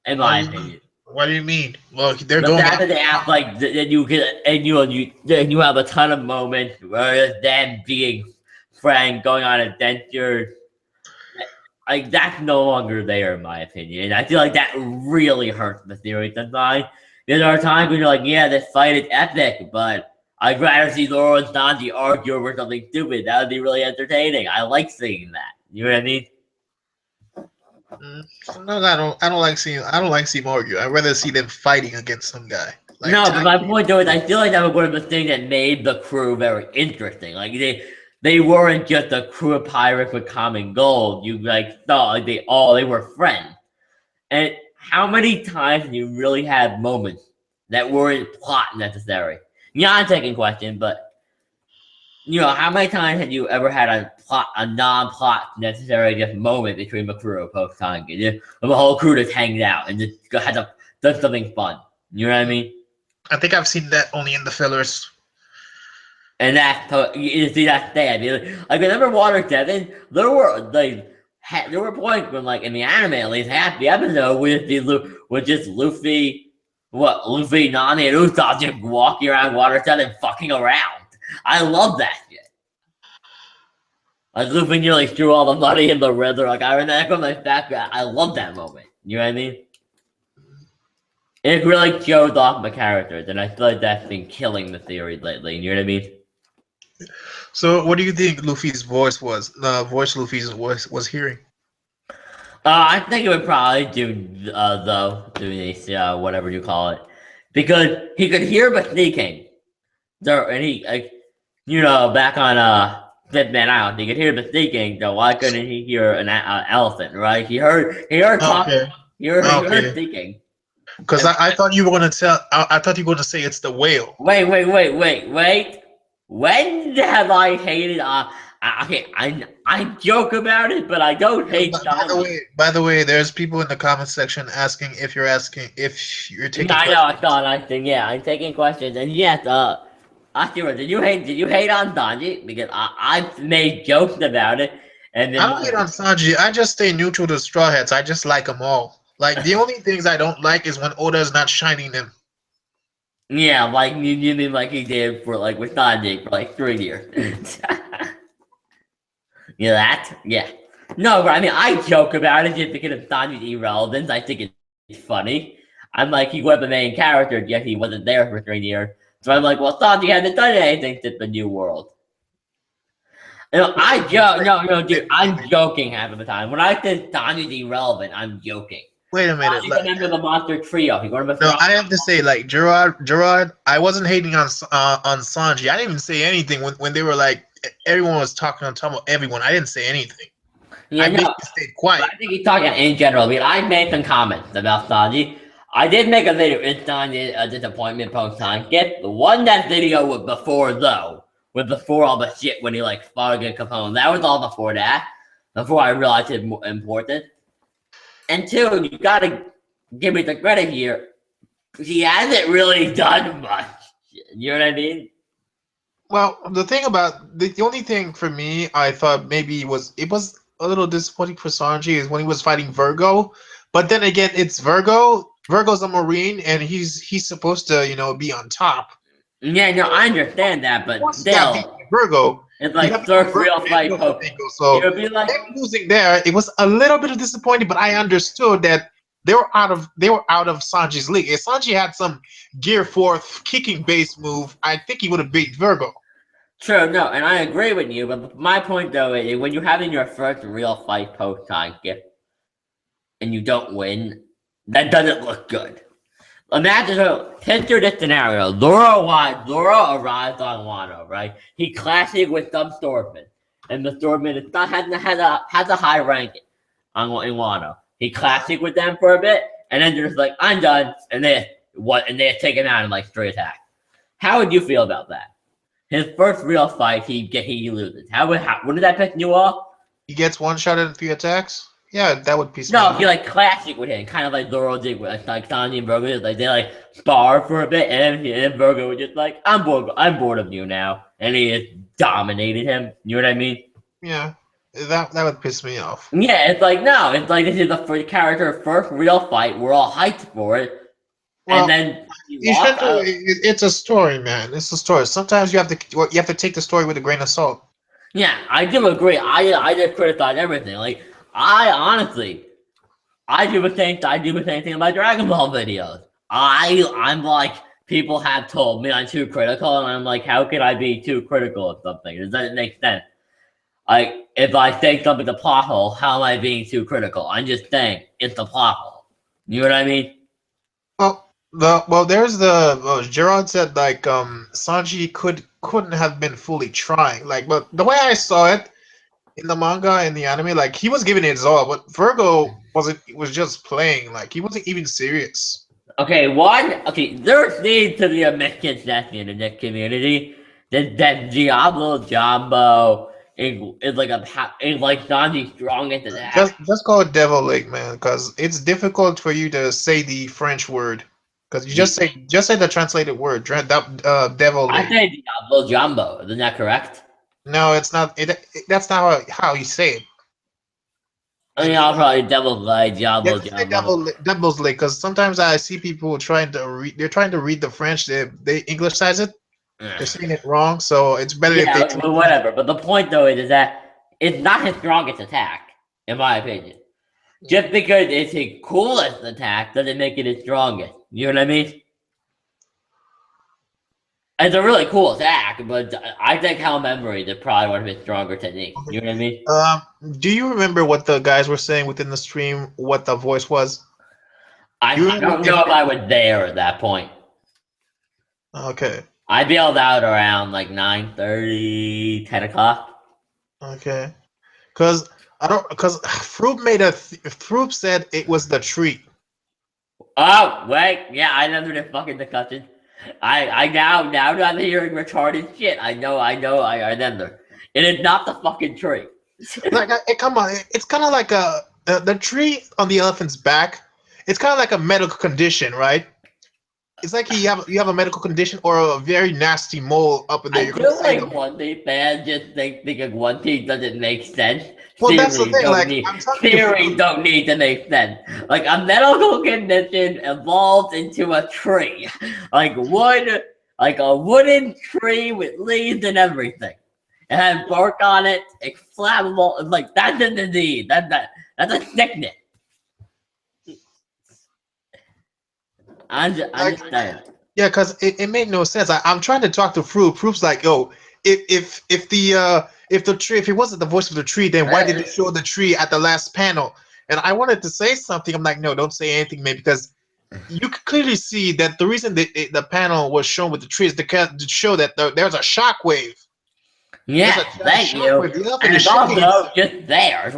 in my opinion. What do you mean? Well, they're The going. fact that they act like that you get and you have a ton of moments where it's them being friends, going on adventures. Like that's no longer there, in my opinion. And I feel like that really hurts the theory sometimes. There are times when you're like, yeah, this fight is epic, but I'd rather see Zoro and Sanji argue over something stupid. That would be really entertaining. I like seeing that. You know what I mean? Sometimes I don't like seeing them argue. I'd rather see them fighting against some guy. Like, no, but my point though is I feel like that was one of the things that made the crew very interesting. Like they weren't just a crew of pirates with common goals. You like thought like they were friends. And how many times do you really have moments that weren't plot necessary? Yeah, I'm taking question, but you know, how many times have you ever had a non-plot necessary just moment between the crew post time? The whole crew just hangs out and just does something fun. You know what I mean? I think I've seen that only in the fillers. And you see that's sad. Like remember Water 7? There were points when like in the anime at least half the episode with just Luffy, Nami, and Usopp just walking around Water 7 fucking around. I love that shit. Like Luffy nearly threw all the money in the river. Like I remember my background. I love that moment. You know what I mean? It really shows off my characters, and I feel like that's been killing the theory lately. You know what I mean? So, what do you think Luffy's voice was? The voice Luffy's voice was hearing. I think it would probably do this whatever you call it, because he could hear the sneaking. So, and he back on Fifth Man Island, he could hear the sneaking. So why couldn't he hear an elephant? Right? He heard talking. Okay. He heard sneaking. Because I thought you were going to tell. I thought you were going to say it's the whale. Wait. When have I hated? I joke about it, but I don't hate. By the way, there's people in the comment section asking if you're taking. I know. I thought I think I'm taking questions, and yes, Akira, did you hate on Sanji? Because I've made jokes about it, and then I don't hate on Sanji. I just stay neutral to Straw Hats. I just like them all. Like the only things I don't like is when Oda is not shining them. Yeah, like you mean like he did for like with Sanji for like 3 years. Yeah. No, but I mean I joke about it just because of Sanji's irrelevance. I think it's funny. I'm like he was the main character, yet he wasn't there for 3 years. So I'm like, well, Sanji hasn't done anything since the New World. I joke. No, dude, I'm joking half of the time. When I say Sanji's irrelevant, I'm joking. Wait a minute. He's a member of the Monster Trio. He's one of the No, I have to say, like Gerard, I wasn't hating on Sanji. I didn't even say anything when they were like everyone was talking on top of everyone. I didn't say anything. Yeah, I no, basically stayed quiet. I think he's talking in general. I mean, I made some comments about Sanji. I did make a video. It's Sanji a disappointment post time. Get the one that video was before though, was before all the shit when he like fought against Capone. That was all before that. Before I realized it's important. And two, you gotta give me the credit here. He hasn't really done much. You know what I mean? Well, the thing about the only thing for me, I thought maybe it was a little disappointing for Sanji is when he was fighting Virgo. But then again, it's Virgo. Virgo's a Marine, and he's supposed to be on top. Yeah, no, I understand that, but Once he got beat still, by Virgo, it's like third real fight. So it would be like them losing there, it was a little bit of disappointing, but I understood that they were out of Sanji's league. If Sanji had some Gear 4 kicking base move, I think he would have beat Virgo. true, no, and I agree with you, but my point though is when you're having your first real fight post time gift and you don't win, that doesn't look good. Imagine, picture this scenario. Zoro arrives on Wano, right? He clashes with some swordman, and the swordman has a high rank in Wano. He clashes with them for a bit, and then they're just like, I'm done, and they take him out in like 3 attacks. How would you feel about that? His first real fight, he loses. Wouldn't that piss you off? He gets one shot in 3 attacks? Yeah, that would piss me off. No, he like clashing with him, kind of like Zoro did with like Sanji and Virgo. Like they like spar for a bit, and Virgo was just like, I'm bored of you now, and he just dominated him. You know what I mean? Yeah, that would piss me off. Yeah, it's like no, it's like this is the character's first real fight. We're all hyped for it, Well, and then it's a story, man. It's a story. Sometimes you have to take the story with a grain of salt. yeah, I do agree. I just criticize everything. Like I honestly, I do the same thing in my Dragon Ball videos. I'm like, people have told me I'm too critical, and I'm like, how can I be too critical of something? It doesn't make sense. Like, if I say something's a plot hole, how am I being too critical? I'm just saying it's a plot hole. You know what I mean? There's Gerard said like Sanji couldn't have been fully trying, like, but the way I saw it in the manga and the anime, like he was giving it his all, but Virgo was just playing, like he wasn't even serious. Okay, there needs to be a misconception in this community that Diablo Jumbo is like Sanji's strongest attack. Just call it Devil Lake, man, because it's difficult for you to say the French word. Because you just say the translated word, Devil Lake. I say Diablo Jumbo. Isn't that correct? No, it's not. That's not how you say it. I mean, I'll probably Devil's Lake, Diablo Jumbo. Devil's Lake, because sometimes I see people trying to read. They're trying to read the French. They Englishsize it. They're saying it wrong, so it's better if they. But whatever. But the point though is that it's not his strongest attack, in my opinion. Just because it's his coolest attack doesn't make it his strongest. You know what I mean? It's a really cool attack, but I think Hell Memory is probably one of his stronger techniques. You know what I mean? Do you remember what the guys were saying within the stream? What the voice was? I don't know if I was there at that point. Okay. I bailed out around like 9:30, 10 o'clock. Okay. Because Froop said it was the tree. Oh wait, yeah, I remember the fucking discussion. I now that I'm hearing retarded shit, I remember. It is not the fucking tree. Like, come on, it's kind of like the tree on the elephant's back. It's kind of like a medical condition, right? It's like you have a medical condition or a very nasty mole up in there. I feel like One Piece fans just think One Piece doesn't make sense. Well, that's the thing. Like, theories don't need to make sense. Like a medical condition evolved into a tree, like a wooden tree with leaves and everything. It had bark on it. It's flammable. It's like that's a disease. That's a sickness. I'm just saying. Yeah, because it made no sense. I'm trying to talk to Froop. Froop's like, yo, if it wasn't the voice of the tree, then why did they show the tree at the last panel? And I wanted to say something. I'm like, no, don't say anything, man, because you could clearly see that the reason the panel was shown with the trees to show that there's a shockwave. Yeah, thank you. And it's also just there.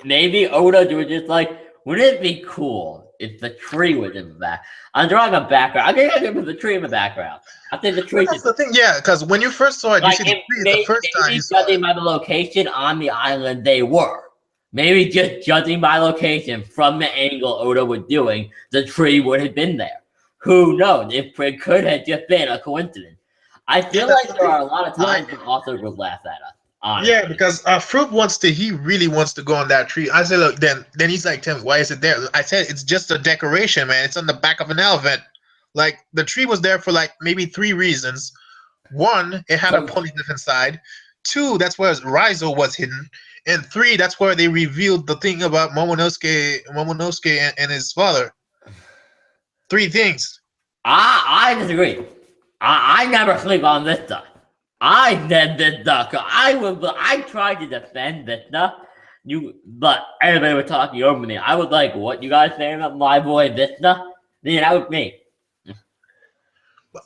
Maybe Oda was just like, wouldn't it be cool if the tree was in the back? I'm drawing a background. I'm gonna put the tree in the background. I think the tree. That's the thing, yeah. Because when you first saw it, you see the tree the first time you saw it. Judging by the location on the island, they were. Maybe just judging by location from the angle Oda was doing, the tree would have been there. Who knows? It could have just been a coincidence. I feel like there are a lot of times when authors would laugh at us. Honestly. Yeah, because Fruit he really wants to go on that tree. I said, look, then he's like, tell me, why is it there? I said, it's just a decoration, man. It's on the back of an elephant. Like, the tree was there for like maybe 3 reasons. 1, it had a polyglif inside. 2, that's where Raizo was hidden. And 3, that's where they revealed the thing about Momonosuke and his father. 3 things. I disagree. I never sleep on this stuff. I said this stuff. I tried to defend this stuff. But everybody was talking over me. I was like, what you guys saying about my boy Vista? Then that was me.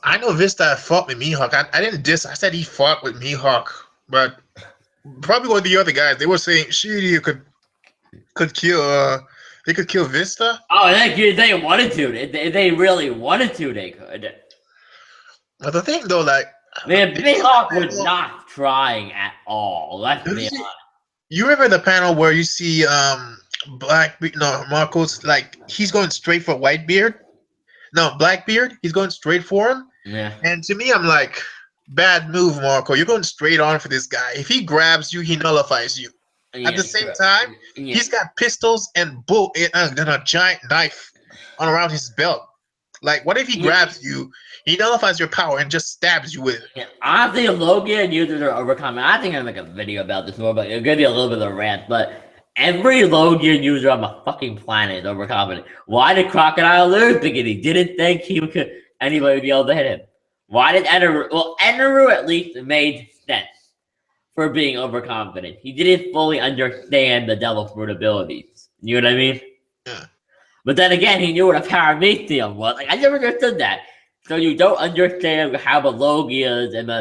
I know Vista fought with Mihawk. I didn't diss. I said he fought with Mihawk. But probably one of the other guys, they were saying Shiryu could kill they could kill Vista. Oh, they wanted to. If they really wanted to, they could. But the thing though, like, Mihawk was not trying at all. Let's be honest. You remember the panel where you see Marcos, like, he's going straight for Whitebeard? No, Blackbeard, he's going straight for him. Yeah. And to me, I'm like, bad move, Marco. You're going straight on for this guy. If he grabs you, he nullifies you. Yeah, at the same time, he's got pistols and a giant knife on around his belt. Like, what if he grabs you, he nullifies your power and just stabs you with it? Yeah, honestly, Logan users are overcoming. I think I'm make a video about this more, but it'll give you a little bit of a rant. But every Logan user on the fucking planet is overconfident. Why did Crocodile lose? Because he didn't think anybody would be able to hit him. Why did Eneru? Well, Eneru at least made sense for being overconfident. He didn't fully understand the Devil Fruit abilities. You know what I mean? Yeah. But then again, he knew what a Paramecium was. Like, I never understood that. So you don't understand how the Logias and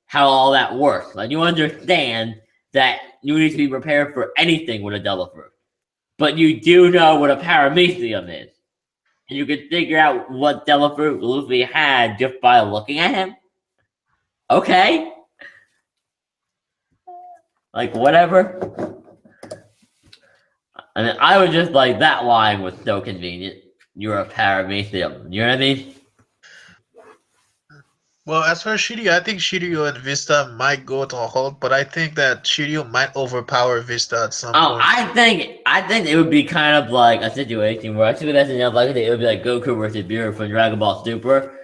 how all that works. Like, you understand that you need to be prepared for anything with a Devil Fruit. But you do know what a Paramecium is. And you can figure out what Devil Fruit Luffy had just by looking at him. Okay. Like, whatever. And I was just like, that line was so convenient. You're a Paramecium. You know what I mean? Well, as for Shiryu, I think Shiryu and Vista might go to a halt, but I think that Shiryu might overpower Vista at some point. I think it would be kind of like a situation where I think that's enough. Like, it would be like Goku versus Beerus from Dragon Ball Super.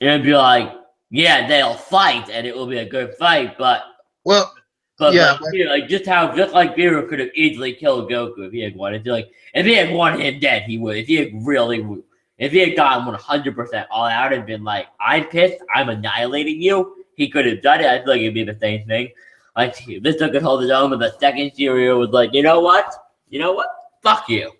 And it'd be like, yeah, they'll fight, and it will be a good fight, but like just like Beerus could have easily killed Goku if he had wanted to. Like, if he had wanted him dead, he would. If he had gotten 100% all out and been like, I'm pissed, I'm annihilating you, he could have done it. I feel like it'd be the same thing. Like, Vista could hold his own, but the second Shiryu was like, you know what? Fuck you.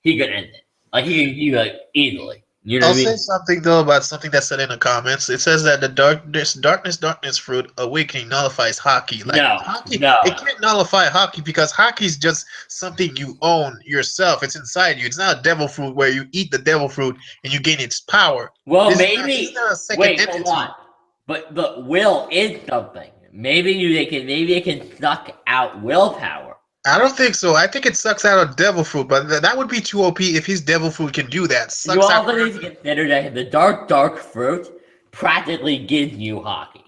He could end it. Like, he like, easily. You know what I mean? I'll say something, though, about something that's said in the comments. It says that the darkness fruit awakening nullifies Haki. Like, no. It can't nullify Haki because Haki is just something you own yourself. It's inside you. It's not a devil fruit where you eat the devil fruit and you gain its power. Well, this maybe. Is not a second wait, entity. hold on. But will is something. Maybe it can suck out willpower. I don't think so. I think it sucks out a devil fruit, but that would be too OP if his devil fruit can do that. You also need to consider that the dark fruit practically gives you Haki.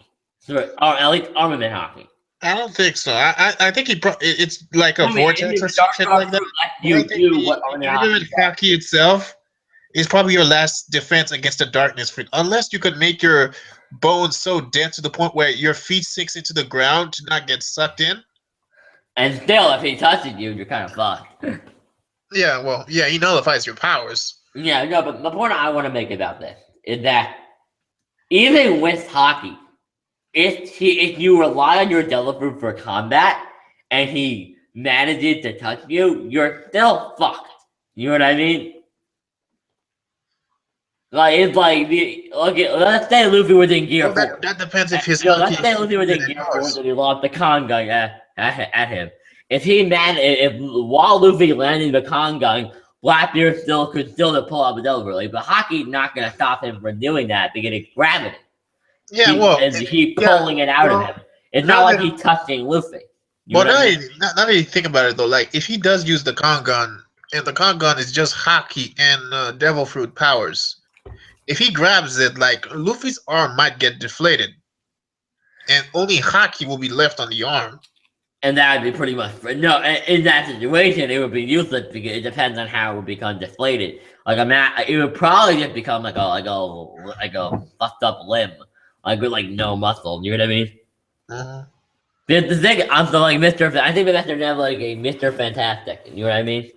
Or at least armament Haki. I don't think so. I think it's like a vortex or something like that. Armament Haki itself is probably your last defense against the darkness fruit. Unless you could make your bones so dense to the point where your feet sinks into the ground to not get sucked in. And still, if he touches you, you're kind of fucked. Yeah, well, yeah, he nullifies your powers. Yeah, no, but the point I want to make about this is that even with Haki, if you rely on your Devil Fruit for combat, and he manages to touch you, you're still fucked. You know what I mean? Like, it's like, let's say Luffy was in Gear 4. That depends if his Let's say Luffy was in Gear 4 and he lost the con gun at him. If while Luffy landed the con gun, Blackbeard could still pull up his overlay, but Haki's not going to stop him from doing that because it's gravity. Yeah, He's pulling it out of him. It's not like he's touching Luffy. But now that you think about it, though, like, if he does use the con gun, and the con gun is just Haki and Devil Fruit powers, if he grabs it, like, Luffy's arm might get deflated, and only Haki will be left on the arm. And that would be pretty much in that situation. It would be useless because it depends on how it would become deflated. Like it would probably just become like a fucked up limb, like no muscle. You know what I mean? The thing, I'm so like Mr. I think that they're never like a Mr. Fantastic. You know what I mean?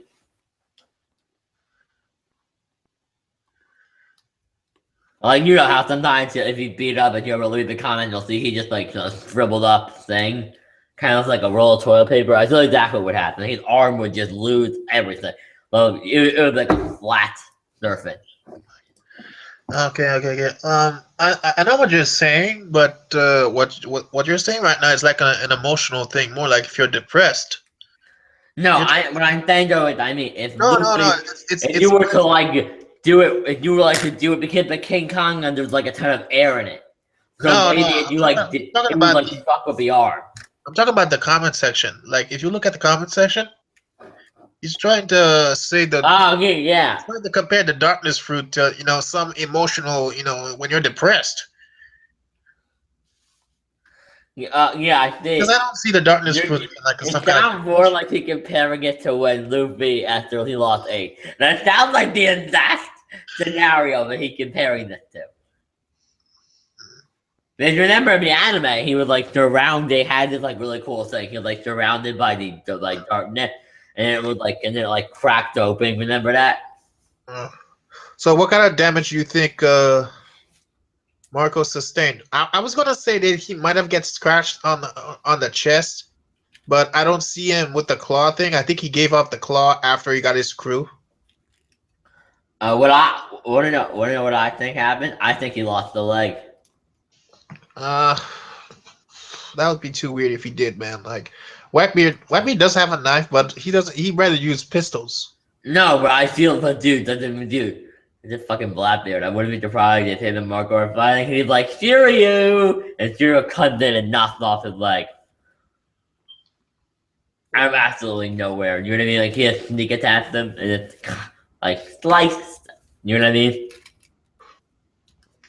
Like, you know how sometimes if you beat up and you ever leave the comment, you'll see he just like scribbled up thing, kind of like a roll of toilet paper. I feel exactly what would happen. His arm would just lose everything. Well, it was like a flat surface. Okay. I know what you're saying, but what you're saying right now is like an emotional thing, more like if you're depressed. No, what I'm saying though is, I mean, if you were to do it because the King Kong and there's like a ton of air in it. So fuck with the arm. I'm talking about the comment section. Like, if you look at the comment section, he's trying to say that. Oh, yeah. He's trying to compare the darkness fruit to, some emotional, when you're depressed. Yeah, I think. Because I don't see the darkness fruit like some kind of. More like he comparing it to when Luffy after he lost 8. That sounds like the exact scenario that he's comparing this to. Because remember in the anime, he was like surrounded. They had this like really cool thing. He was like surrounded by the like darkness, and it was like cracked open. Remember that? So, what kind of damage do you think Marco sustained? I was gonna say that he might have get scratched on the chest, but I don't see him with the claw thing. I think he gave up the claw after he got his crew. What I want to know what I think happened? I think he lost the leg. That would be too weird if he did, man. Like, Whitebeard does have a knife, but he doesn't. He'd rather use pistols. No, but I feel the dude. It's just fucking Blackbeard. I wouldn't be surprised if him and Marco are fighting. He's like, Shiryu! And Shiryu comes in and knocks off his leg. I'm absolutely nowhere. You know what I mean? Like, he has sneak attacked them and it's like sliced. You know what I mean?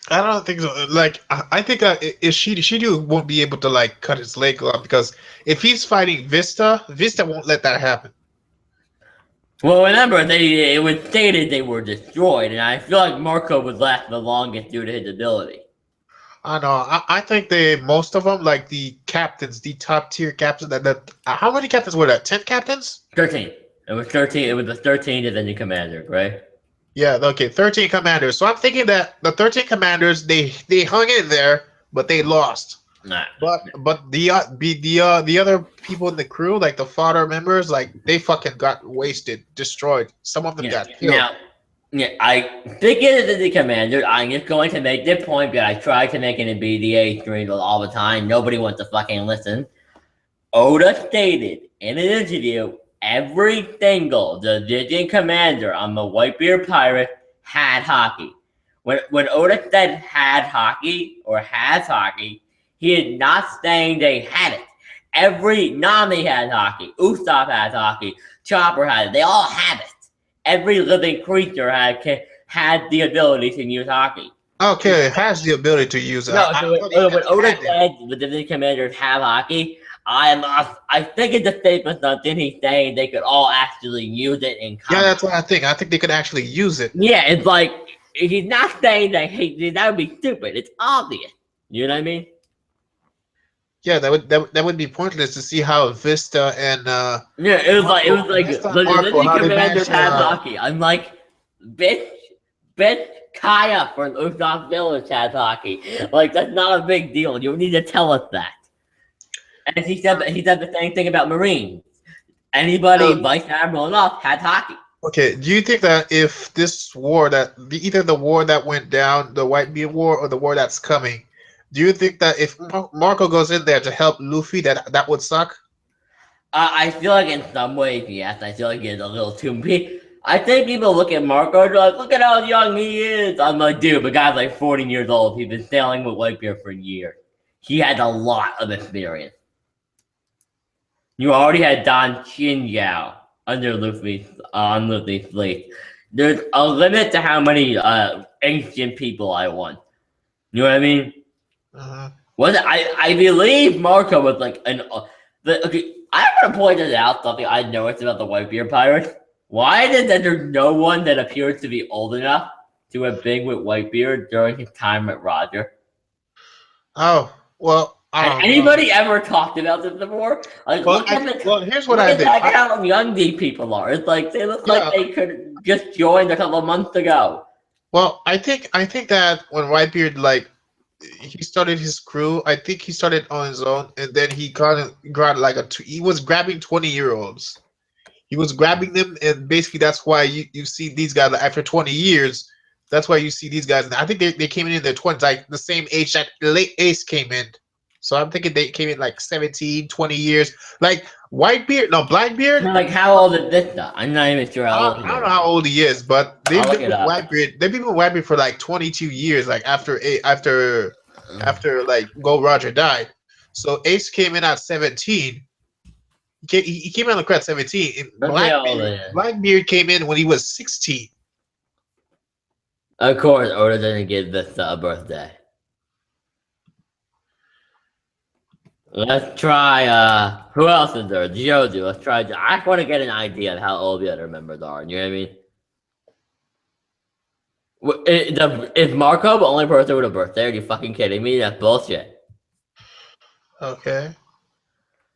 I don't think so. Like, I think Shiryu won't be able to like cut his leg off because if he's fighting Vista won't let that happen. Well, remember, it was stated they were destroyed, and I feel like Marco would last the longest due to his ability. I know. I think most of them, like the captains, the top tier captains. How many captains were that? 10 captains? 13. It was 13. It was the 13 and then the commander, right? Yeah. Okay. 13 commanders. So I'm thinking that the 13 commanders they hung in there, but they lost. Nah. But the other people in the crew, like the fodder members, like they fucking got wasted, destroyed. Some of them got killed. Now, I think it is the commander. I'm just going to make the point that I try to make in a BDA stream all the time. Nobody wants to fucking listen. Oda stated in an interview every single division commander on the Whitebeard Pirate had hockey. When Oda said had hockey or has hockey, he is not saying they had it. Every Nami has hockey. Usopp has hockey. Chopper has it. They all have it. Every living creature had the ability to use hockey. Okay, it has the ability to use it. No, so when Oda said the division commanders have hockey, I think it's a statement something he's saying they could all actually use it in combat. Yeah, that's what I think. I think they could actually use it. Yeah, it's like he's not saying that that would be stupid. It's obvious. You know what I mean? Yeah, that would be pointless to see how Vista and yeah, it was like the commanders have hockey. I'm like, bitch Kaya for Usopp Village has hockey. Like, that's not a big deal. You need to tell us that. And he said the same thing about Marines. anybody vice admiral enough had hockey. Okay, do you think that if this war either the war that went down, the Whitebeard War, or the war that's coming, do you think that if Marco goes in there to help Luffy, that would suck? I feel like in some ways, yes. I feel like it's a little too big. I think people look at Marco and they're like, look at how young he is. I'm like, dude, the guy's like 40 years old. He's been sailing with Whitebeard for years. He had a lot of experience. You already had Don Chin-Yao under Luffy's fleet. There's a limit to how many ancient people I want. You know what I mean? I believe Marco was like okay, I'm gonna point it out something I noticed about the Whitebeard pirates. Why is it that there's no one that appears to be old enough to have been with Whitebeard during his time at Roger? Oh, well, Has anybody ever talked about this before? Like, well, here's what I think. How young these people are. It's like they look like they could just joined a couple of months ago. Well, I think that when Whitebeard he started his crew, I think he started on his own, and then he got he was grabbing 20-year-olds. He was grabbing them, and basically that's why you see these guys after 20 years. That's why you see these guys. And I think they came in their 20s, like the same age that late Ace came in. So I'm thinking they came in like 17, 20 years. Like Blackbeard. Like, how old is this guy? I'm not even sure how old he is. I don't know how old he is, but they've been with Whitebeard. They've been with Whitebeard for like 22 years, like after like Gold Roger died. So Ace came in at 17. He came in on the credit 17. And Blackbeard came in when he was 16. Of course, Oda didn't give this a birthday. Let's try, who else is there? Jojo. Let's try. I want to get an idea of how old the other members are. You know what I mean? Is Marco the only person with a birthday? Are you fucking kidding me? That's bullshit. Okay.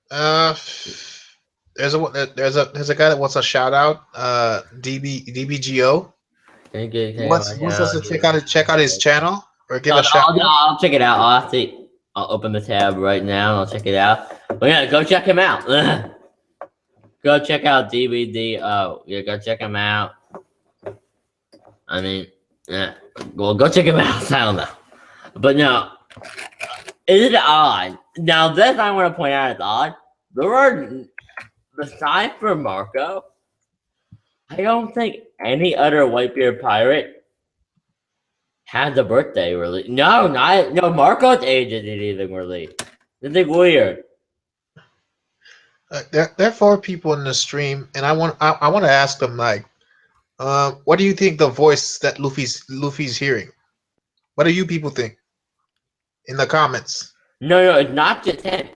There's a guy that wants a shout out. DBGO. Wants us to check out his channel or give a shout out. I'll check it out. I'll have to. I'll open the tab right now and I'll check it out. But yeah, go check him out. Go check out DVD. Oh, yeah, go check him out. I mean, yeah. Well, go check him out. I don't know. But no, is it odd? Now, this I want to point out is odd. There are, besides for Marco, I don't think any other Whitebeard pirate had the birthday release. No, Marco's age isn't even released. This is weird. There are 4 people in the stream, and I want to ask them like, what do you think the voice that Luffy's hearing? What do you people think? In the comments. No, it's not just him,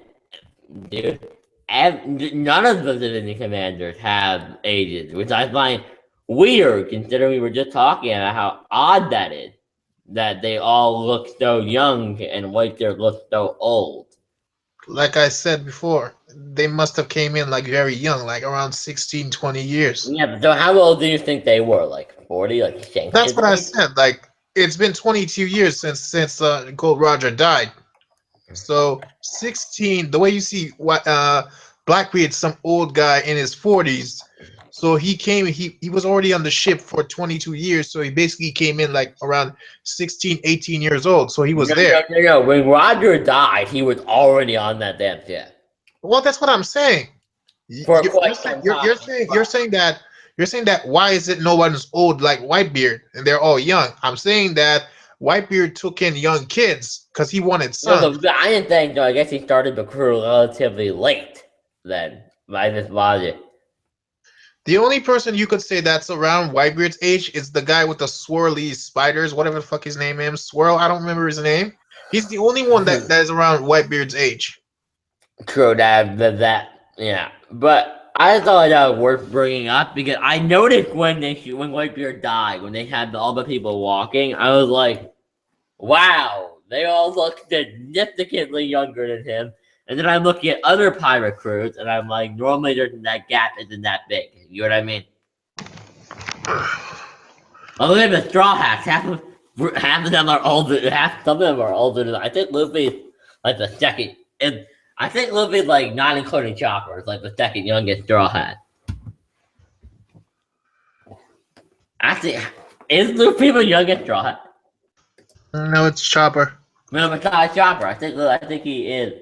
dude. None of the Division commanders have ages, which I find weird, considering we were just talking about how odd that is. That they all look so young and Whitebeard looks so old. Like I said before, they must have came in like very young, like around 16, 20 years. Yeah, but so how old do you think they were? Like 40? Like Shanks? That's what I said. Like, it's been 22 years since Gold Roger died. So 16, the way you see Blackbeard, some old guy in his 40s. So he was already on the ship for 22 years. So he basically came in like around 16, 18 years old. So he was there. No. When Roger died, he was already on that damn ship. Well, that's what I'm saying. You're saying that why is it no one's old like Whitebeard and they're all young? I'm saying that Whitebeard took in young kids because he wanted sons. No, I didn't think. No, I guess he started the crew relatively late. Then by this logic. The only person you could say that's around Whitebeard's age is the guy with the swirly spiders, whatever the fuck his name is. Swirl, I don't remember his name. He's the only one that is around Whitebeard's age. True, that, yeah. But I thought that was worth bringing up because I noticed when Whitebeard died, when they had all the people walking, I was like, wow, they all look significantly younger than him. And then I'm looking at other pirate crews, and I'm like, normally that gap isn't that big. You know what I mean? Oh, look at the Straw Hats. Half of them are older. Some of them are older than I think Luffy's like the second. And I think Luffy's like not including Chopper, is like the second youngest Straw Hat. Actually, is Luffy the youngest Straw Hat? No, it's Chopper. No, besides Chopper, I think he is.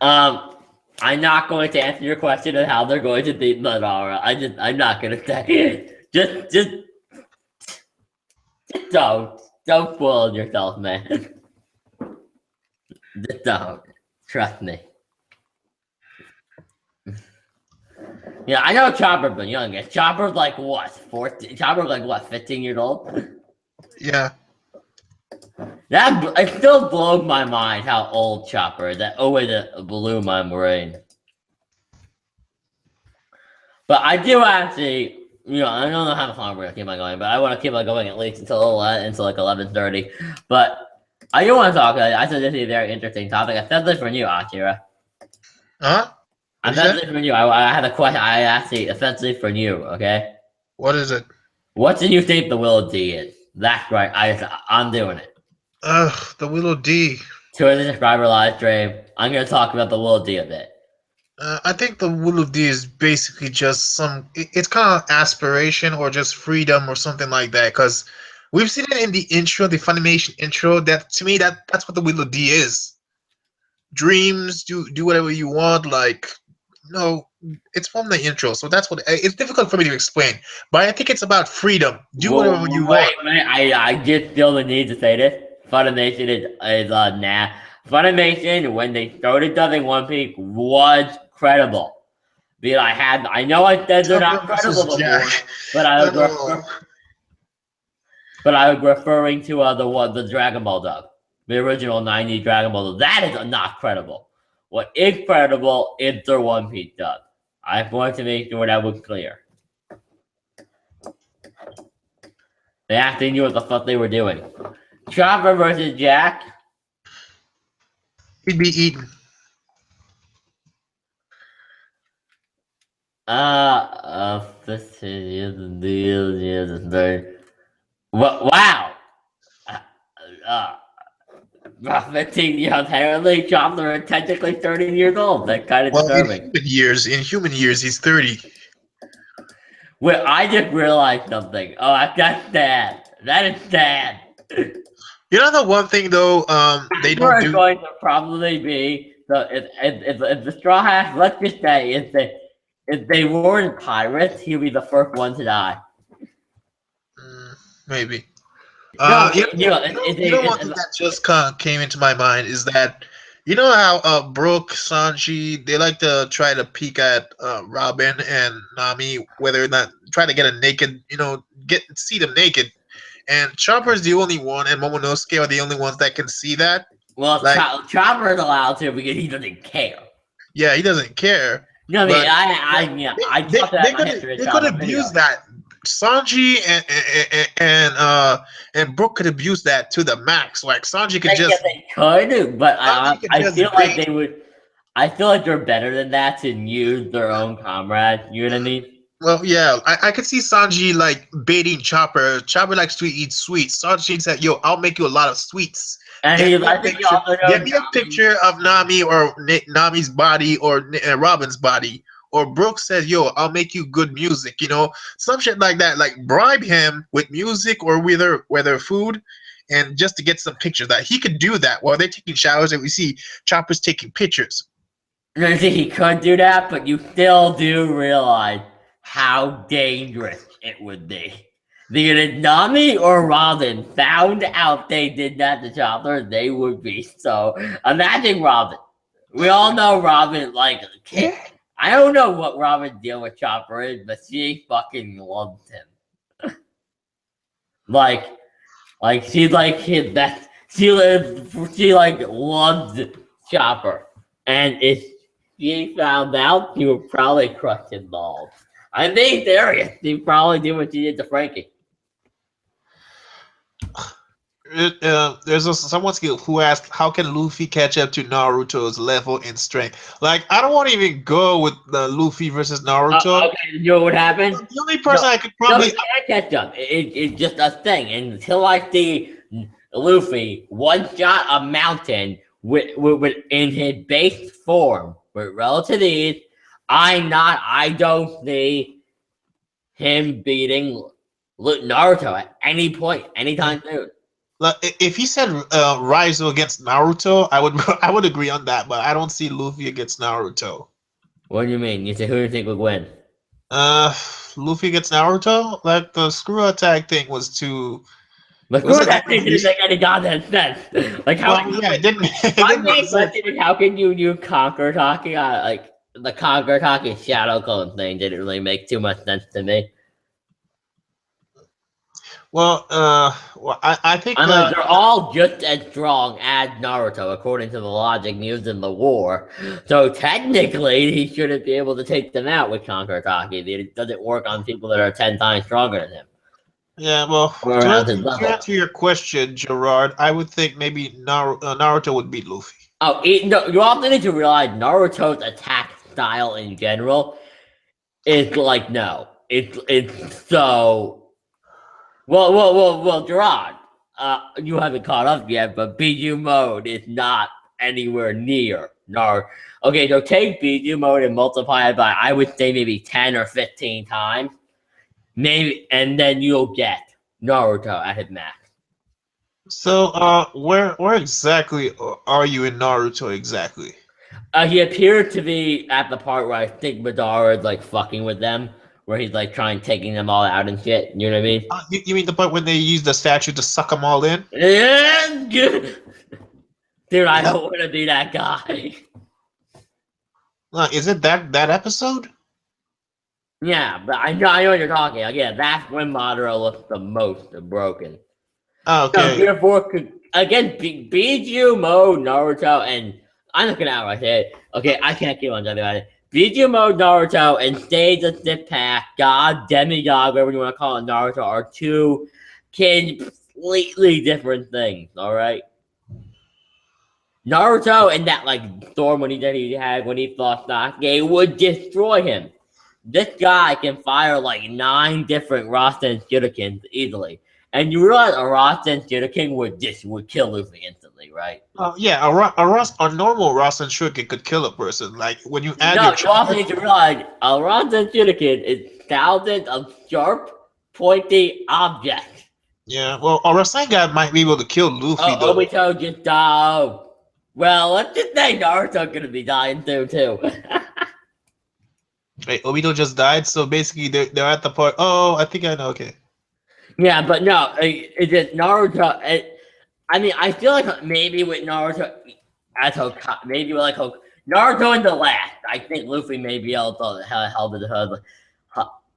I'm not going to answer your question on how they're going to beat Madara. I'm not going to say. Just don't spoil yourself, man. Just don't. Trust me. Yeah, I know Chopper's the youngest. Chopper's like what? 14? Chopper's like what? 15 years old? Yeah. That it still blows my mind how old Chopper is. That always blew my brain. But I do actually, I don't know how long we're gonna keep on going, but I want to keep on going at least until like 11:30. But I do want to talk. I said this is a very interesting topic. I said this for you, Akira. Huh? I said this for you. I had a question. I asked it essentially for you. Okay. What is it? What do you think the Willow D is? That's right. I'm doing it. Ugh, the Willow D. To the subscriber live stream, I'm gonna talk about the Willow D a bit. I think the Willow D is basically just it's kind of aspiration or just freedom or something like that. Because we've seen it in the intro, the Funimation intro. That to me, that's what the Willow D is. Dreams, do whatever you want. Like, no, it's from the intro, so that's what it's difficult for me to explain. But I think it's about freedom. Do whatever you want. Wait, I just feel the need to say this. Funimation is nah. Funimation, when they started dubbing One Piece, was credible. Because I know I said they're not credible before, but I was referring to the Dragon Ball dub, the original '90s Dragon Ball dub. That is not credible. What is credible is their One Piece dub. I wanted to make sure that was clear. They actually knew what the fuck they were doing. Chopper versus Jack. He'd be eaten. This is the deal. Yes, it's very. Wow. 15 apparently Chopper is technically 30 years old. That's kind of disturbing. In human years, he's 30. Well, I just realized something. Oh, that's sad. That is sad. You know the one thing though, they don't do. Going to probably be if the Straw Hats. Let's just say if they weren't pirates, he'd be the first one to die. Maybe. No, one thing that just kind of came into my mind is that you know how Brooke, Sanji, they like to try to peek at Robin and Nami, whether or not try to get a naked, see them naked. And Chopper's the only one, and Momonosuke are the only ones that can see that. Well, Chopper's allowed to because he doesn't care. Yeah, he doesn't care. No, I mean, they could abuse that. Sanji and Brooke could abuse that to the max. Like Sanji could just. They could, but I feel like they would. I feel like they're better than that to use their own comrades. You know what I mean? Well, yeah, I could see Sanji like baiting Chopper. Chopper likes to eat sweets. Sanji said, "Yo, I'll make you a lot of sweets." And get me a picture of Nami or Nami's body or Robin's body. Or Brooke says, "Yo, I'll make you good music." Some shit like that. Like bribe him with music or whether food, and just to get some pictures. That he could do that while they're taking showers, and we see Chopper's taking pictures. He could do that, but you still do realize how dangerous it would be. If Nami or Robin found out they did that to Chopper, they would be so. Imagine Robin. We all know Robin, like, I don't know what Robin's deal with Chopper is, but she fucking loves him. She loves Chopper. And if she found out, she would probably crush his balls. I'm being serious. She'd probably do what she did to Frankie. There's someone who asked, how can Luffy catch up to Naruto's level in strength? Like, I don't want to even go with the Luffy versus Naruto. Okay, you know what happened? The only person I could probably... No, can't catch up. It's just a thing. Until I see Luffy one-shot a mountain in his base form, with relative ease, I don't see him beating Naruto at any point, anytime soon. If he said Raizo against Naruto, I would agree on that, but I don't see Luffy against Naruto. What do you mean? You say who do you think would win? Luffy against Naruto? Like the screw attack thing was too. But Was it that thing didn't make any goddamn sense. Like how? Well, yeah, it didn't. It My didn't make main sense. question is how can you conquer talking? Like the conquer talking shadow clone thing didn't really make too much sense to me. Well, I think I mean, they're all just as strong as Naruto, according to the logic used in the war. So technically, he shouldn't be able to take them out with Conquer Taki. It doesn't work on people that are 10 times stronger than him. yeah. Well, Or to around his level. answer your question, Gerard, I would think maybe Naruto would beat Luffy. Oh, no, you also need to realize Naruto's attack style in general is like no. It's so. Well, Gerard, you haven't caught up yet, but Biju mode is not anywhere near Naruto. Okay, so take Biju mode and multiply it by, I would say, maybe 10 or 15 times. Maybe, and then you'll get Naruto at his max. So, where exactly are you in Naruto exactly? He appeared to be at the part where I think Madara is like fucking with them, where he's like taking them all out and shit. You know what I mean? You mean the part when they use the statue to suck them all in? Dude, I don't want to be that guy. Is it that episode? Yeah, but I know what you're talking. Again, that's when Madara looks the most broken. Oh, okay. So therefore, again, Biju, Mo, Naruto, and I'm looking at it right here. Okay, I can't keep on talking about it. Biju, Mo, Naruto, and Stage of Sith Pack, God, Demigod, whatever you want to call it, Naruto, are two completely different things, alright? Naruto and that, like, storm when he fought Sasuke would destroy him. This guy can fire, like, 9 different Rasen Shurikens easily. And you realize a Rasen Shuriken would kill Luffy instantly, right? Yeah, a normal Rasen Shuriken could kill a person. Like when you add you also need to realize a Rasen Shuriken is thousands of sharp, pointy objects. Yeah, well, a Rasengan might be able to kill Luffy though. Obito just died. Well, let's just say Naruto's gonna be dying soon too. Wait, Obito just died, so basically they're at the part. Oh, I think I know. Okay. Yeah, but no, it's just Naruto. I mean, I feel like maybe with Naruto as Hokage, maybe with like Naruto in the last, I think Luffy may be able to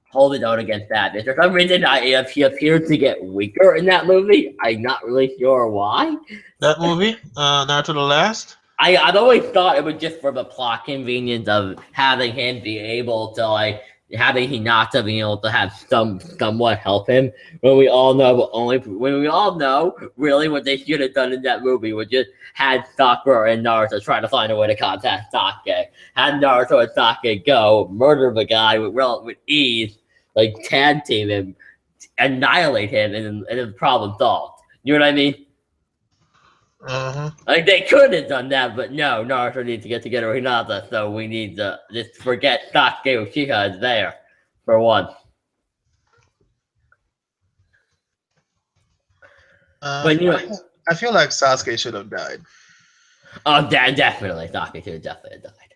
hold it out against that. For some reason, he appeared to get weaker in that movie. I'm not really sure why. That movie, Naruto the Last. I've always thought it was just for the plot convenience of having him be able to like having Hinata being able to have somewhat help him. When we all know really what they should have done in that movie was just had Sakura and Naruto try to find a way to contact Sasuke. Had Naruto and Sasuke go murder the guy with ease, like tag team him, annihilate him, and the problem solved. You know what I mean? Like they could have done that, but no, Naruto needs to get together with Hinata, so we need to just forget Sasuke Uchiha is there for once. But you know, I feel like Sasuke should have died. Oh, definitely, Sasuke should have definitely died.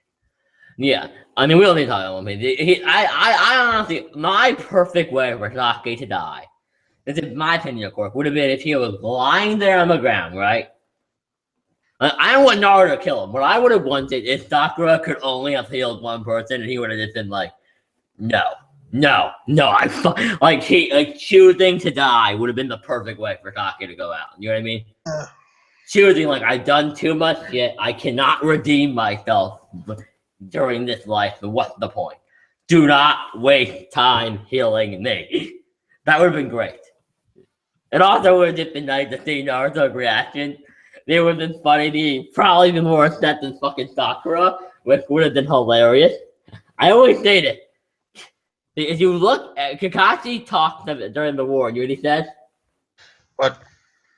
Yeah, I mean we don't need to talk about him. I honestly, my perfect way for Sasuke to die, this is my opinion, of course, would have been if he was lying there on the ground, right? I don't want Naruto to kill him. What I would have wanted is Sakura could only have healed one person, and he would have just been like, no, choosing to die would have been the perfect way for Sasuke to go out. You know what I mean? Choosing like I've done too much yet, I cannot redeem myself during this life. So what's the point? Do not waste time healing me. That would have been great. It also would have just been nice to see Naruto's reaction. It would have been funny. Probably been more upset than fucking Sakura, which would have been hilarious. I always say this. If you look at Kakashi talked during the war, you know what he said? What?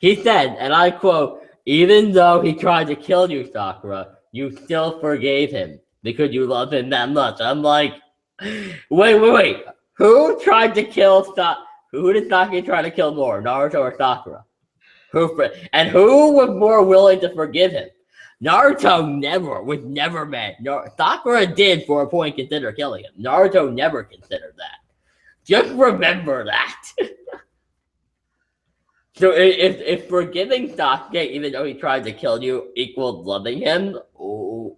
He said, and I quote, even though he tried to kill you, Sakura, you still forgave him because you love him that much. I'm like, wait. Who tried to kill Who did Sasuke try to kill more, Naruto or Sakura? And who was more willing to forgive him? Naruto was never mad. Sakura did for a point consider killing him. Naruto never considered that. Just remember that. So if forgiving Sasuke, even though he tried to kill you, equals loving him,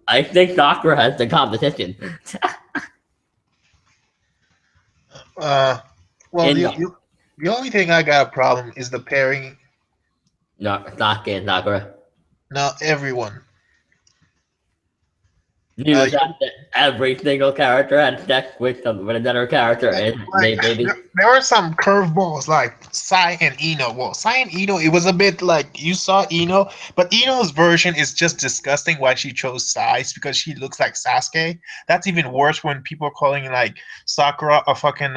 I think Sakura has the competition. Well, the only thing I got a problem is the pairing. No, Sasuke and Sakura. Not everyone. You every single character had sex with another character, and there were some curveballs like Sai and Ino. Well, Sai and Ino, it was a bit like you saw Ino, but Ino's version is just disgusting. Why she chose Sai because she looks like Sasuke. That's even worse when people are calling like Sakura a fucking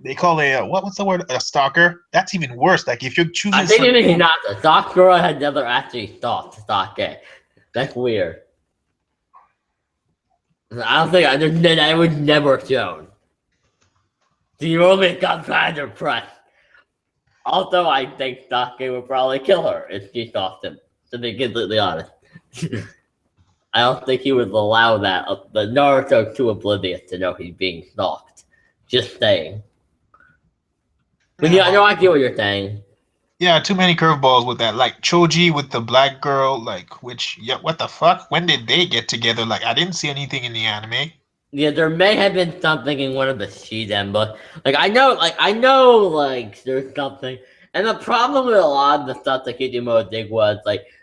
they call it what's the word, a stalker. That's even worse. Like if you're choosing, I think even Hinata, Sakura had never actually stalked Sasuke. That's weird. I don't think I was never shown. The only got kind of pressed. Also, I think Sasuke would probably kill her if she stalked him, to be completely honest. I don't think he would allow that. The Naruto's too oblivious to know he's being stalked. Just saying. But yeah, I know I get what you're saying. Yeah, too many curveballs with that. Like Choji with the black girl, like what the fuck? When did they get together? Like I didn't see anything in the anime. Yeah, there may have been something in one of the Shiden books. I know, there's something. And the problem with a lot of the stuff that Kishimoto did was,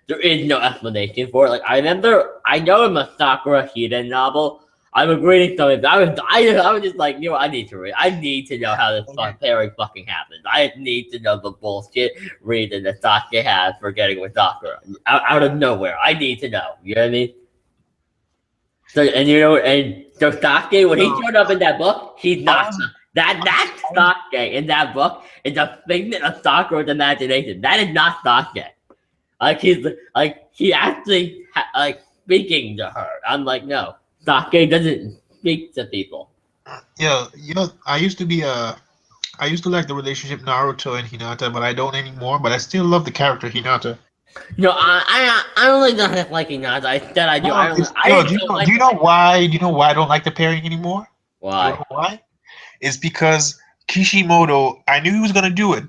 there is no explanation for it. I know in the Sakura Shiden novel, I was reading something. I was just like, I need to read. I need to know how this pairing fucking happens. I need to know the bullshit reason that Sasuke has for getting with Sakura out of nowhere. I need to know. You know what I mean? So so Sasuke, when he showed up in that book, he's not that Sasuke in that book is a figment of Sakura's imagination. That is not Sasuke. He actually speaking to her. I'm like, no. Sasuke doesn't speak to people. Yeah, I used to like the relationship Naruto and Hinata, but I don't anymore. But I still love the character Hinata. No, I don't like Hinata. I said I do. Do you know why? Do you know why I don't like the pairing anymore? Why? You know why? It's because Kishimoto. I knew he was gonna do it.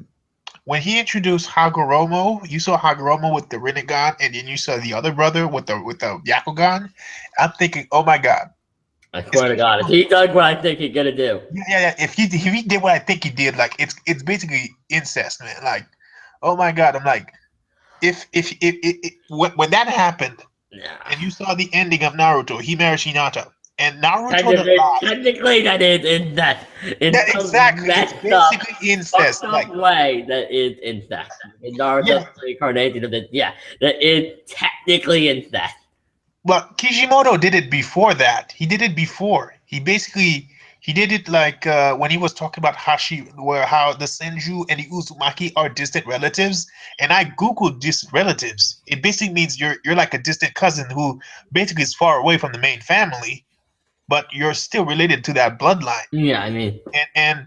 When he introduced Hagoromo, you saw Hagoromo with the Rinnegan, and then you saw the other brother with the Byakugan. I'm thinking, oh my god! I swear to God, if he does what I think he's gonna do, yeah. If he did what I think he did, it's basically incest, man. Like, oh my god! I'm like, if when that happened, and you saw the ending of Naruto, he married Hinata. And Naruto technically that is incest. Exactly. It's basically incest. Way that is incest. In Naruto's reincarnation of it, that is technically incest. But Kishimoto did it before that. He did it before. He did it when he was talking about how the Senju and the Uzumaki are distant relatives. And I googled distant relatives. It basically means you're like a distant cousin who basically is far away from the main family, but you're still related to that bloodline. Yeah, I mean, and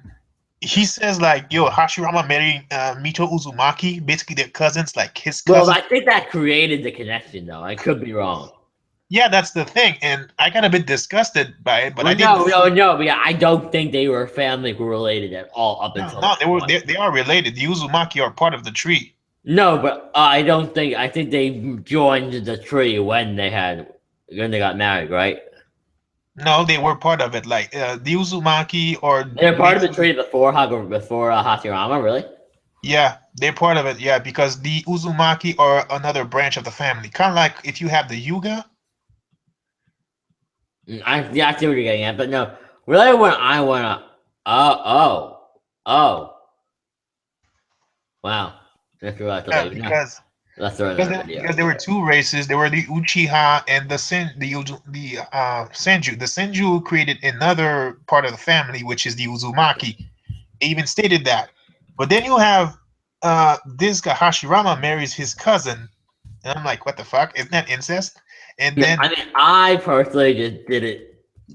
he says Hashirama marrying Mito Uzumaki, basically they're cousins, like his cousin. Well, I think that created the connection, though. I could be wrong. Yeah, that's the thing, and I got a bit disgusted by it, but no, but I don't think they were family related at all up until. No, they are related. The Uzumaki are part of the tree. No, but I don't think. I think they joined the tree when they got married, right? No, they were part of it. Like the Uzumaki, or they're part of the tree before Hashirama, really? Yeah, they're part of it. Yeah, because the Uzumaki are another branch of the family, kind of like if you have the Yuga. I see what you're getting at, but no, really, when I wanna, wow, that's what I because. That's the because there were two races. There were the Uchiha and the Senju. The Senju created another part of the family, which is the Uzumaki. They even stated that. But then you have this guy, Hashirama marries his cousin, And I'm like, what the fuck? Isn't that incest? And Yeah, then I mean, I personally just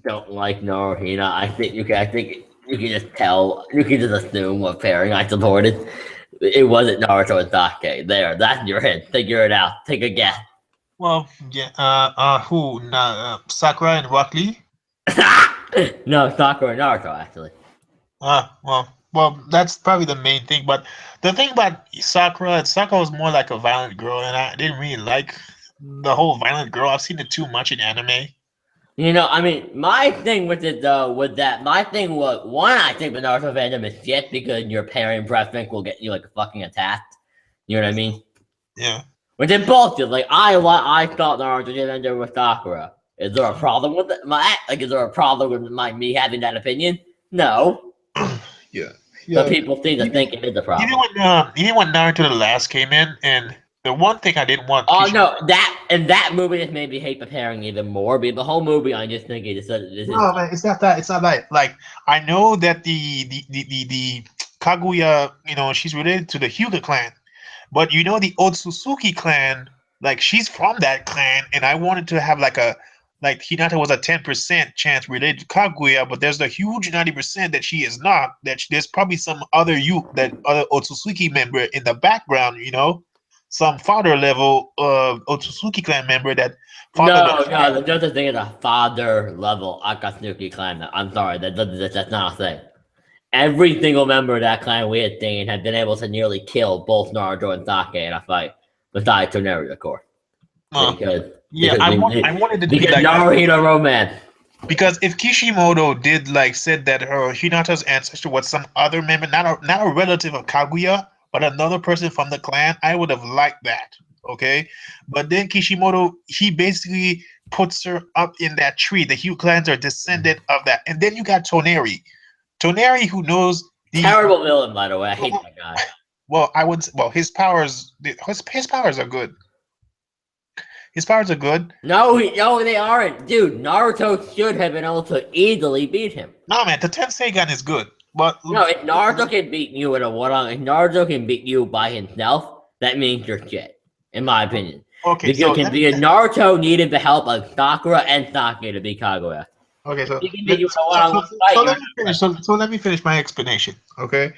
don't like Naruto. I think I think you can just tell. You can just assume what pairing I supported. It wasn't Naruto and Sasuke. There, that's in your head. Figure it out. Take a guess. well, yeah, who? Sakura and Rock Lee. No, Sakura and Naruto actually. Well, that's probably the main thing. But the thing about Sakura was more like a violent girl, and I didn't really like the whole violent girl. I've seen it too much in anime. I mean, my thing with it though was that my thing was one. I think the Naruto fandom is shit because your pairing preference will get you like fucking attacked. You know what I mean? Yeah. Which is bullshit. Like I thought Naruto did end up with Sakura. Is there a problem with it? Is there a problem with me having that opinion? No. Yeah. But people seem to think it is a problem. Even when Naruto the Last came in, and the one thing I didn't want. Oh no, that movie just made me hate the pairing even more. But the whole movie, I just think this is. No, man, it's not that. It's not that. Like I know that the Kaguya, she's related to the Hyuga clan, but the Otsutsuki clan, like she's from that clan, and I wanted to have like Hinata was a 10% chance related to Kaguya, but there's the huge 90% that she is not. There's probably some other other Otsutsuki member in the background, some father level Otsutsuki clan member that. No, there's no such thing as a father level Akatsuki clan. I'm sorry, that's not a thing. Every single member of that clan we had seen had been able to nearly kill both Naruto and Sasuke in a fight, besides Toneri, of course. Because I wanted to be like Naruto romance. Because if Kishimoto did said that her Hinata's ancestor was some other member, not a relative of Kaguya, but another person from the clan, I would have liked that. Okay, but then Kishimoto, he basically puts her up in that tree. The Hugh clans are descendant of that, and then you got Toneri, who knows terrible villain, by the way. I hate that guy. Well, I would. Well, his powers are good. His powers are good. No, they aren't, dude. Naruto should have been able to easily beat him. No, man, the Tensei gun is good, but no, if Naruto can beat you in a one-on, if Naruto can beat you by himself, that means you're shit, in my opinion. Okay, because Naruto needed the help of Sakura and Sasuke to beat Kaguya. Okay, so let me finish my explanation. Okay,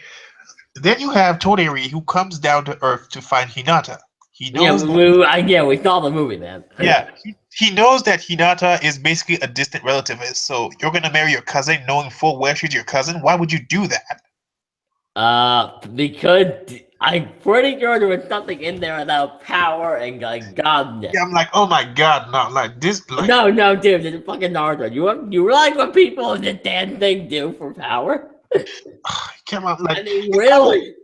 then you have Toneri, who comes down to Earth to find Hinata. He knows. We saw the movie, man. Yeah, he knows that Hinata is basically a distant relative. So you're gonna marry your cousin, knowing full well she's your cousin. Why would you do that? Because I'm pretty sure there was something in there about power and godness. Yeah, I'm like, oh my god, no, like this. No, dude, it's fucking Naruto. You realize what people in this damn thing do for power? Come on, like, I mean, really.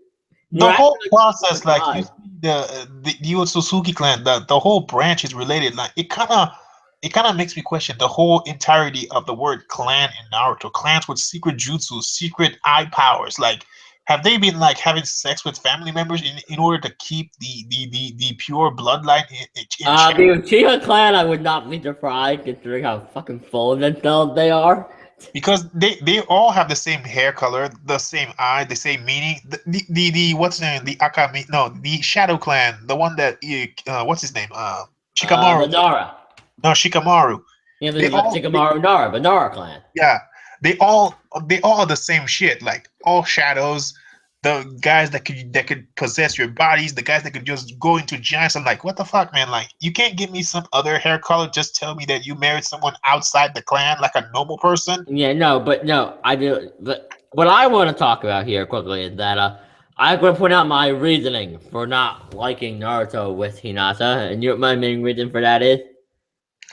The whole process, like you see the Otsutsuki clan, the whole branch is related. Like it kind of makes me question the whole entirety of the word clan in Naruto. Clans with secret jutsu, secret eye powers. Like, have they been having sex with family members in order to keep the pure bloodline in check? The Uchiha clan, I would not be surprised considering how fucking full of themselves they are. Because they all have the same hair color, the same eye, the same meaning. The what's his name? The Akami? No, the Shadow Clan. The one that what's his name? Shikamaru. Nara. No, Shikamaru. Yeah, Shikamaru Nara, but Nara clan. Yeah, they all are the same shit. Like all shadows. The guys that could possess your bodies, the guys that could just go into giants. I'm like, what the fuck, man? Like, you can't give me some other hair color. Just tell me that you married someone outside the clan, like a normal person. Yeah, no, I do. But what I want to talk about here quickly is that I'm going to point out my reasoning for not liking Naruto with Hinata, and you know what my main reason for that is?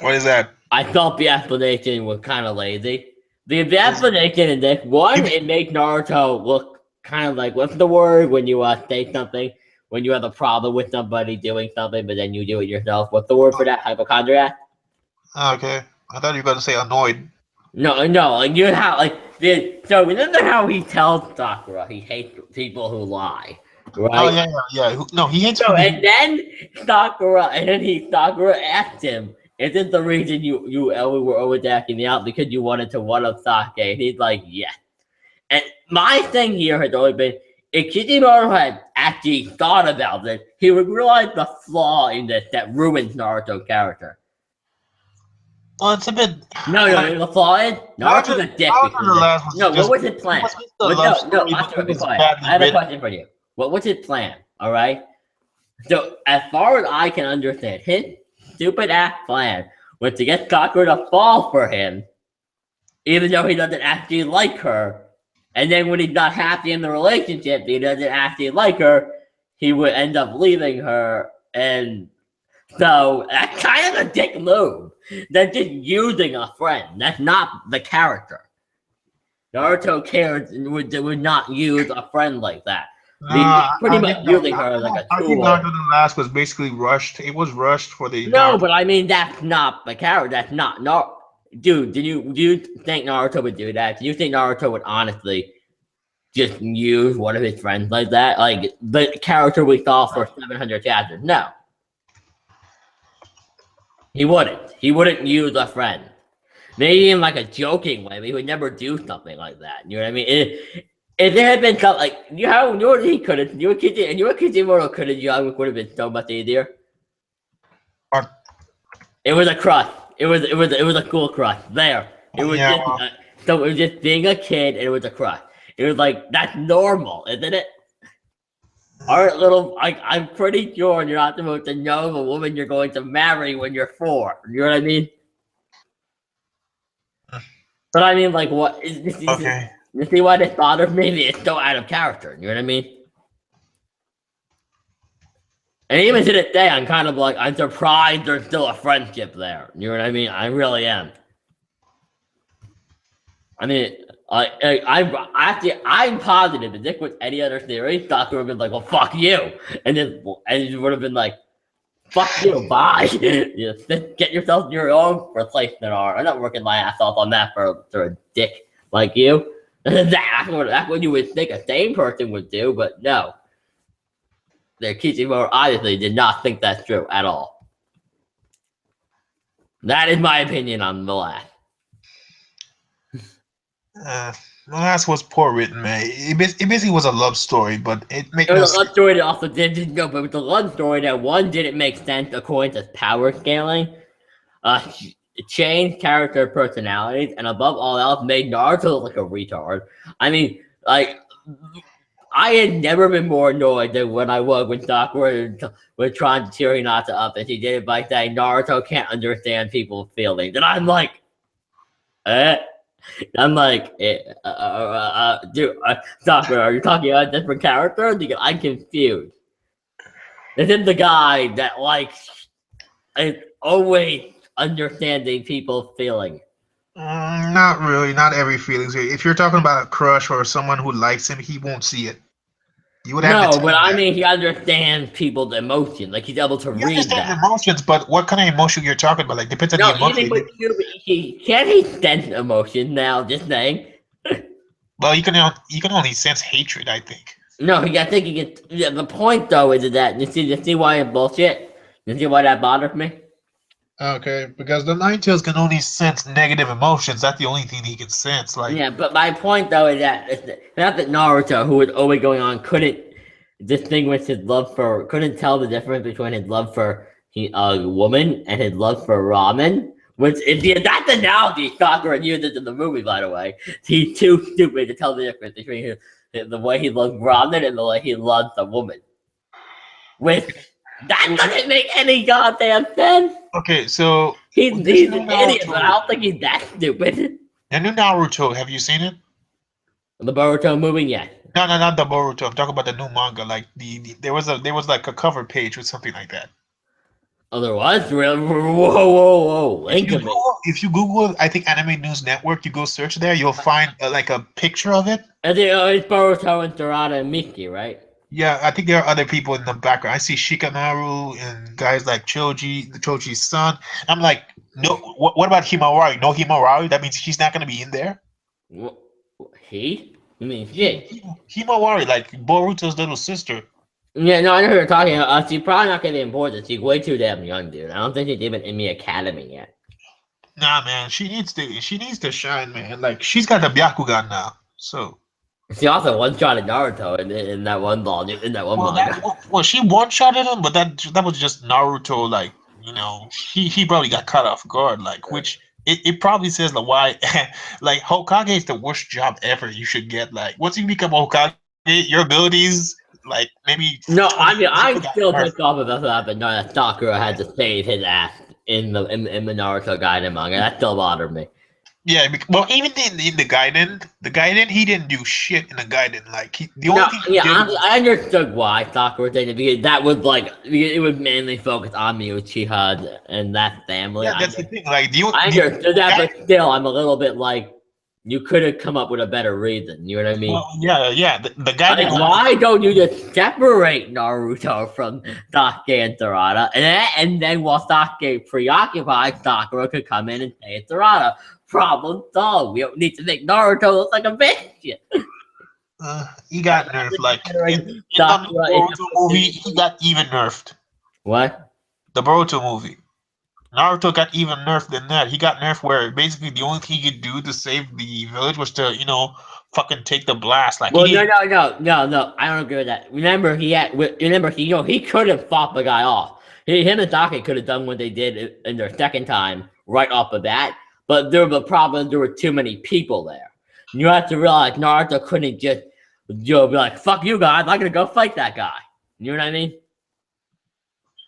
What is that? I thought the explanation was kind of lazy. The explanation in this one, it makes Naruto look kind of like, what's the word when you say something, when you have a problem with somebody doing something, but then you do it yourself? What's the word for that? Hypochondriac? Okay, I thought you were going to say annoyed. No, like you have so remember how he tells Sakura he hates people who lie, right? Oh yeah. No, he hates. So and then Sakura asked him, "Isn't the reason you were always acting me out because you wanted to one up Sasuke?" And he's like, "Yes." And my thing here has always been, if Kishimoto had actually thought about it, he would realize the flaw in this that ruins Naruto's character. Well, it's a bit. No, the flaw is Naruto's a dick. Naruto the last was No, just, what was his plan? I have a question for you. What was his plan? All right. So, as far as I can understand, his stupid ass plan was to get Sakura to fall for him, even though he doesn't actually like her. And then when he's not happy in the relationship, he doesn't actually like her, he would end up leaving her. And so that's kind of a dick move. That's just using a friend. That's not the character. Naruto cares would not use a friend like that. Pretty much using her like a tool. I think Naruto the last was basically rushed. It was rushed for the. No, but I mean that's not the character. That's not no. Dude, do you think Naruto would do that? Do you think Naruto would honestly just use one of his friends like that? Like the character we saw for 700 chapters? No. He wouldn't. He wouldn't use a friend. Maybe in like a joking way, but he would never do something like that. You know what I mean? If there had been something like you know what he could have, you would Kishimoto could have done would have been so much easier. It was a crush. It was a cool crush. There. It was so it was just being a kid and it was a crush. It was like that's normal, isn't it? Our little I'm pretty sure you're not supposed to know the woman you're going to marry when you're 4. You know what I mean? But I mean like what is okay. You see why this bothers me? It's so out of character, you know what I mean? And even to this day, I'm kind of like, I'm surprised there's still a friendship there. You know what I mean? I really am. I mean, I'm positive if this was any other theory, Doctor would have been like, well, fuck you. And then it would have been like, fuck you, bye. Just get yourself your own replacement art. I'm not working my ass off on that for a dick like you. That's what you would think a sane person would do, but no. The Kishimoto obviously did not think that's true at all. That is my opinion on the last. The last was poor written, man. It basically was a love story, but it made no sense. It was a love story that also didn't go, but it was a love story that one didn't make sense according to power scaling. Changed character personalities, and above all else, made Naruto look like a retard. I mean, like, I had never been more annoyed than when I was when Sakura was trying to cheer Hinata up, and she did it by saying Naruto can't understand people's feelings, and I'm like, dude, Sakura, are you talking about a different character? I'm confused. This is the guy that likes is always understanding people's feelings. Not really, not every feelings. If you're talking about a crush or someone who likes him, he won't see it. You would have to but I mean, he understands people's emotions. Like he's able to read that. Emotions, but what kind of emotion you're talking about? Like depends on the emotion. Can he sense emotion now? Just saying. Well, you can only sense hatred, I think. No, I think he gets. Yeah, the point though is that you see why it's bullshit. You see why that bothers me? Okay, because the Ninetales can only sense negative emotions. That's the only thing he can sense. Like yeah, but my point though is that it's not that Naruto, who was always going on, couldn't distinguish his love for, couldn't tell the difference between his love for a woman and his love for ramen. Which is that's the analogy Sakura uses in the movie, by the way. He's too stupid to tell the difference between the way he loves ramen and the way he loves a woman. Which that doesn't make any goddamn sense. Okay, so he's an idiot, but I don't think he's that stupid. The new Naruto, have you seen it? The Boruto movie, yeah. No, not the Boruto. I'm talking about the new manga. Like there was like a cover page with something like that. Oh, there was? Whoa. If you Google, I think Anime News Network, you go search there, you'll find like a picture of it. It's Boruto and Sarada and Miki, right? Yeah, I think there are other people in the background. I see Shikamaru and guys like Choji's son. I'm like, no, what about Himawari? No Himawari? That means she's not going to be in there? He? You mean she? Himawari, like Boruto's little sister. Yeah, no, I know who you're talking about. She's probably not going to be important. She's way too damn young, dude. I don't think she's even in the academy yet. Nah, man, she needs to shine, man. Like, she's got the Byakugan now, so. She also one-shotted Naruto in that one volume, in that one manga. Well, she one-shotted him, but that was just Naruto. Like, you know, he probably got caught off guard. Like, which it probably says like why, like Hokage is the worst job ever you should get. Like, once you become Hokage, your abilities like maybe. No, I mean I got still nerfed. pissed off about that, but no, that Sakura had to save his ass in the Naruto Gaiden manga. That still bothered me. Yeah, well, even in the Gaiden, he didn't do shit in the Gaiden. Like, the only No, thing he yeah, did was, I understood why Sakura did it because that was like it would mainly focus on the Uchiha and that family. yeah, that's the thing. Like, I understood that, but still, I'm a little bit like, you could have come up with a better reason. You know what I mean? well, yeah, the Gaiden. Like, why don't you just separate Naruto from Sasuke and Sarada, and then while Sasuke preoccupied, Sakura could come in and say it's Sarada. Problem solved. We don't need to make Naruto look like a bitch. He got nerfed. Like, in the Sakura in Boruto movie, he got even nerfed. What? The Boruto movie. Naruto got even nerfed than that. He got nerfed where basically the only thing he could do to save the village was to, fucking take the blast. Like, Well, he didn't, no. I don't agree with that. Remember, he could have fought the guy off. Him and Sasuke could have done what they did in their second time right off the bat. But there was a problem. There were too many people there. You have to realize Naruto couldn't just, be like, "Fuck you guys! I'm gonna go fight that guy." You know what I mean?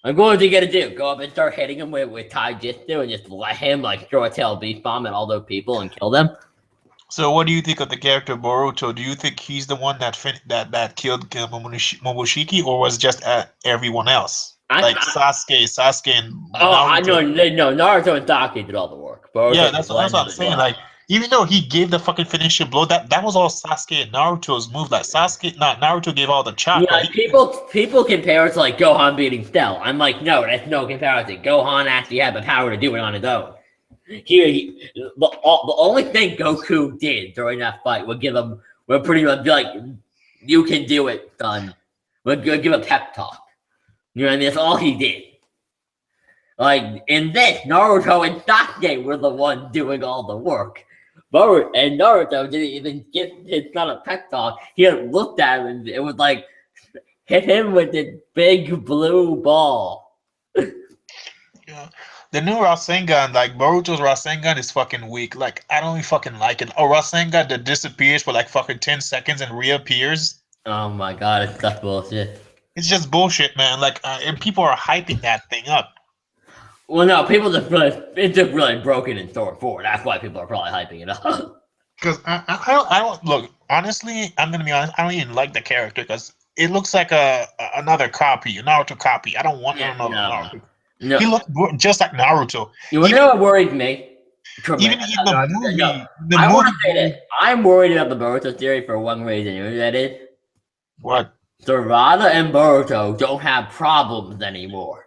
Like, what was he gonna do? Go up and start hitting him with taijutsu and just let him like throw a tail beast bomb at all those people and kill them? So, what do you think of the character Boruto? Do you think he's the one that killed Momoshiki, or was it just everyone else? Like Sasuke, and Naruto. No. Naruto and Sasuke did all the work. Boruto Yeah, that's what I'm as saying. well. Like, even though he gave the fucking finishing blow, that was all Sasuke and Naruto's move. Like, Naruto gave all the chakra. Yeah, people compare it to like Gohan beating Cell. I'm like, no, that's no comparison. Gohan actually had the power to do it on his own. The only thing Goku did during that fight would pretty much be like, you can do it, son. Would give a pep talk. You know what I mean? That's all he did. Like, in this, Naruto and Sasuke were the ones doing all the work. And Naruto didn't even give his son a pep talk. He had looked at him and it was like, hit him with this big blue ball. Yeah. The new Rasengan, like Boruto's Rasengan is fucking weak. Like, I don't even fucking like it. Oh, Rasengan that disappears for like fucking 10 seconds and reappears. Oh my god, it's such bullshit. It's just bullshit, man. Like, and people are hyping that thing up. Well, no, it's just really broken in Thor 4. That's why people are probably hyping it up. Because I don't look, honestly, I'm gonna be honest, I don't even like the character because it looks like another copy, a Naruto copy. I don't want another Naruto. No. He looks just like Naruto. You know what worries me? Even in the movie, I want to say this. I'm worried about the Boruto theory for one reason. You know what that is? What? Sarada and Boruto don't have problems anymore.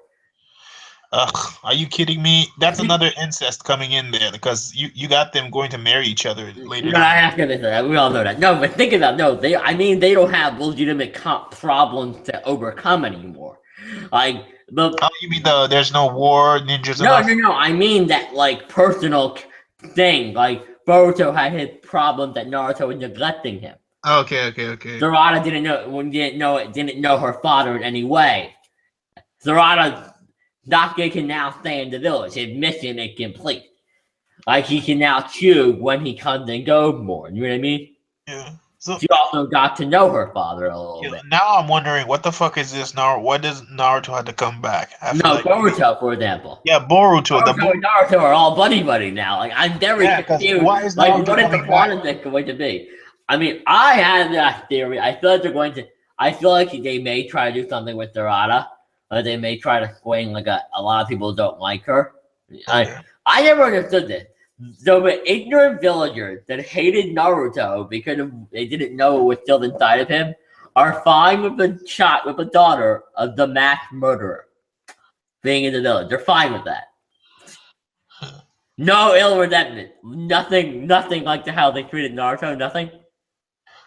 Ugh, are you kidding me? That's another incest coming in there because you got them going to marry each other later. But I'm not gonna say that. We all know that. No, but think about they don't have legitimate problems to overcome anymore. Like you mean there's no war ninjas? No. I mean that like personal thing. Like Boruto had his problems that Naruto was neglecting him. Okay. Sarada didn't know her father in any way. Sasuke can now stay in the village. His mission is complete. Like, he can now choose when he comes and goes more. You know what I mean? Yeah. So she also got to know her father a little bit. Now I'm wondering, what the fuck is this Naruto? Why does Naruto have to come back? Boruto, for example. Yeah, Boruto. Boruto and Naruto are all buddy now. Like, I'm very confused. Why is like, Naruto what is the plot of this going to be? I mean, I had that theory. I feel like they may try to do something with Sarada. They may try to explain like a lot of people don't like her. I never understood this. So the ignorant villagers that hated Naruto because they didn't know what was still inside of him are fine with the daughter of the mass murderer being in the village. They're fine with that. No ill resentment. Nothing like how they treated Naruto. Nothing.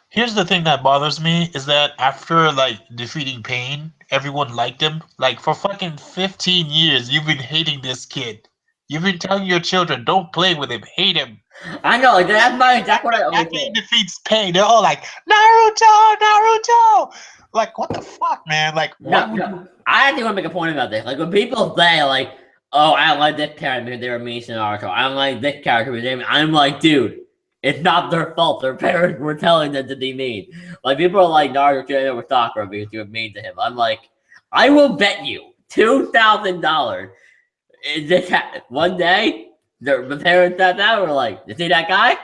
Here's the thing that bothers me is that after like defeating Pain, everyone liked him. Like for fucking 15 years, you've been hating this kid. You've been telling your children, don't play with him, hate him. I know, like that's what I always After he say. defeats Pain, they're all like, Naruto, Naruto. Like, what the fuck, man? Like, why would you? I actually want to make a point about this. Like when people say like, "Oh, I don't like this character because they were mean to Naruto. I don't like this character because they," I'm like, dude, it's not their fault. Their parents were telling them to be mean. Like people are like Naruto treated over Sakura because you were mean to him. I'm like, I will bet you $2,000. One day the parents sat down and were like, "You see that guy?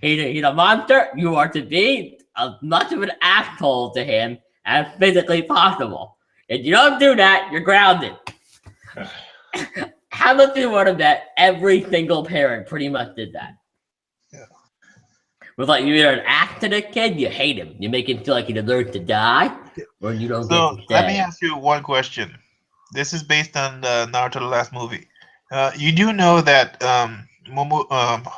He's a monster. You are to be as much of an asshole to him as physically possible. If you don't do that, you're grounded." How much do you want to bet every single parent pretty much did that? Yeah. With like you either an ass to the kid, you hate him, you make him feel like he deserves to die, or you don't So get to let me stay. ask you one question. This is based on Naruto the last movie. You do know that Momo,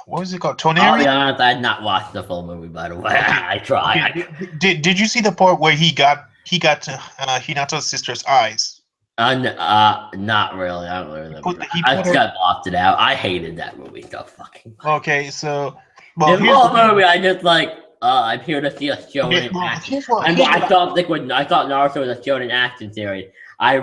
what was it called? I'll Toneri? be honest, I had not watched the full movie, by the way. Okay. I tried. Okay. Did you see the part where he got Hinata's sister's eyes? Not really. I don't really remember. I just got lost it out. I hated that movie so fucking much. Okay, so well, In the here's whole the thing. movie, I just like, I'm here to see a shonen well, action. here's what- I here's what- thought I thought Naruto was a shonen action series. I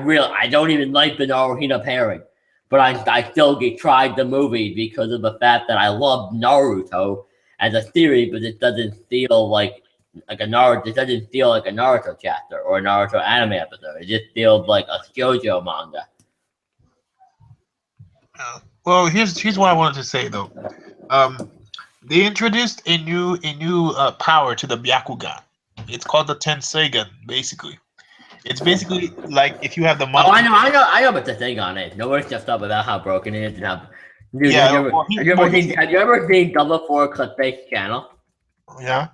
don't even like the Naruto pairing, but I still tried the movie because of the fact that I love Naruto as a series, but it doesn't feel like a Naruto. It doesn't feel like a Naruto chapter or a Naruto anime episode. It just feels like a JoJo manga. Well, here's what I wanted to say though. They introduced a new power to the Byakugan. It's called the Tenseigan, basically. It's basically like if you have the Oh, monkey. I know what the thing on it. Nobody's just up about how broken it is and how. Dude, Yeah, have you ever seen Double Four Clip-Based Channel? Yeah.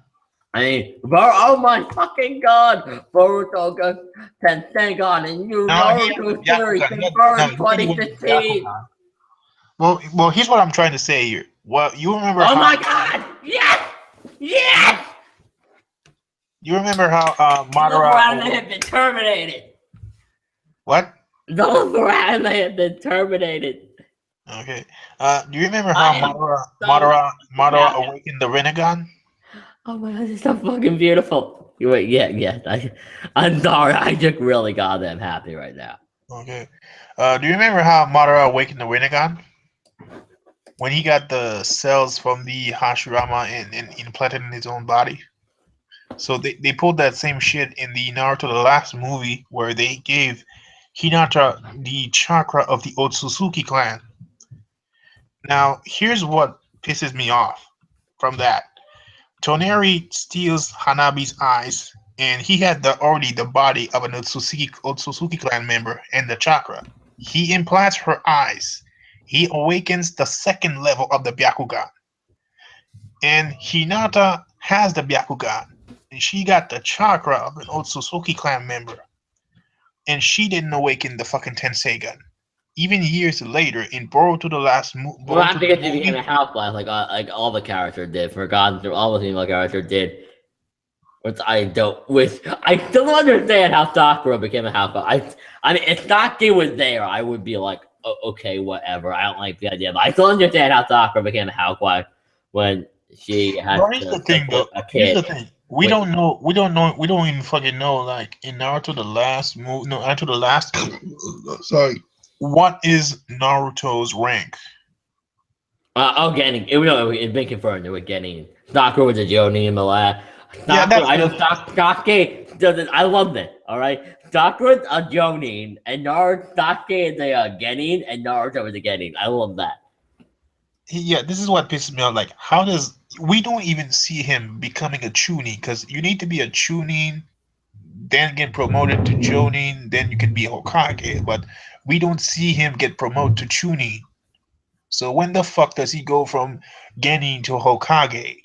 I mean, oh my fucking god! Boruto got Tenseigan and you Naruto series confirmed 2015. Well, here's what I'm trying to say here. Well, you remember? Oh my god! Yes! Yes! You remember how Double Four Anime Madara? had been terminated. What? Double Four Anime had been terminated. Okay. Do you remember how I am Madara so awakened the Rinnegan? Oh my god, it's so fucking beautiful. I'm sorry, I just really goddamn happy right now. Okay. Do you remember how Madara awakened the Rinnegan? When he got the cells from the Hashirama and implanted in his own body. So they pulled that same shit in the Naruto the last movie where they gave Hinata the chakra of the Otsutsuki clan. Now, here's what pisses me off from that. Toneri steals Hanabi's eyes, and he had already the body of an Otsutsuki clan member and the chakra. He implants her eyes. He awakens the second level of the Byakugan. And Hinata has the Byakugan. And she got the chakra of an Otsutsuki clan member. And she didn't awaken the fucking Tenseigan. Even years later, in Boruto the last movie. Well, I think it became a housewife like all the characters did. Forgotten through all the female characters did. Which I still don't understand how Sakura became a housewife. I mean, if Sasuke was there, I would be like, oh, okay, whatever. I don't like the idea, but I still understand how Sakura became a housewife when she had Here's the thing, though. a kid. Here's the thing. We don't even fucking know, like, in Naruto the last movie, no, Naruto the last, sorry, what is Naruto's rank? Genin. It's been confirmed that we're getting Sakura was a Jonin in the last. Yeah, that's I know Sasuke doesn't. I love this. All right, Sakura's a Jonin, and Sasuke is a Genin, and Naruto is a Genin. I love that. Yeah, this is what pisses me off. Like, how does we don't even see him becoming a Chunin? Because you need to be a Chunin, then get promoted to Jonin, then you can be Hokage. But we don't see him get promoted to Chunin. So when the fuck does he go from Genin to Hokage?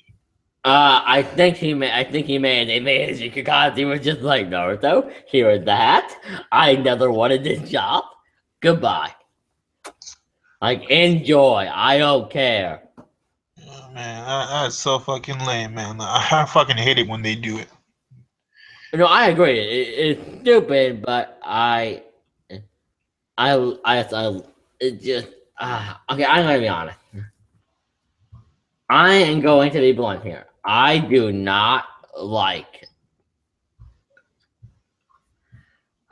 I think he made an amazing because he was just like, Naruto, here is the hat. I never wanted this job. Goodbye. Like, enjoy. I don't care. Oh, man, that's so fucking lame, man. I fucking hate it when they do it. No, I agree. It's stupid, but it just Okay, I'm gonna be honest. I am going to be blunt here. I do not like.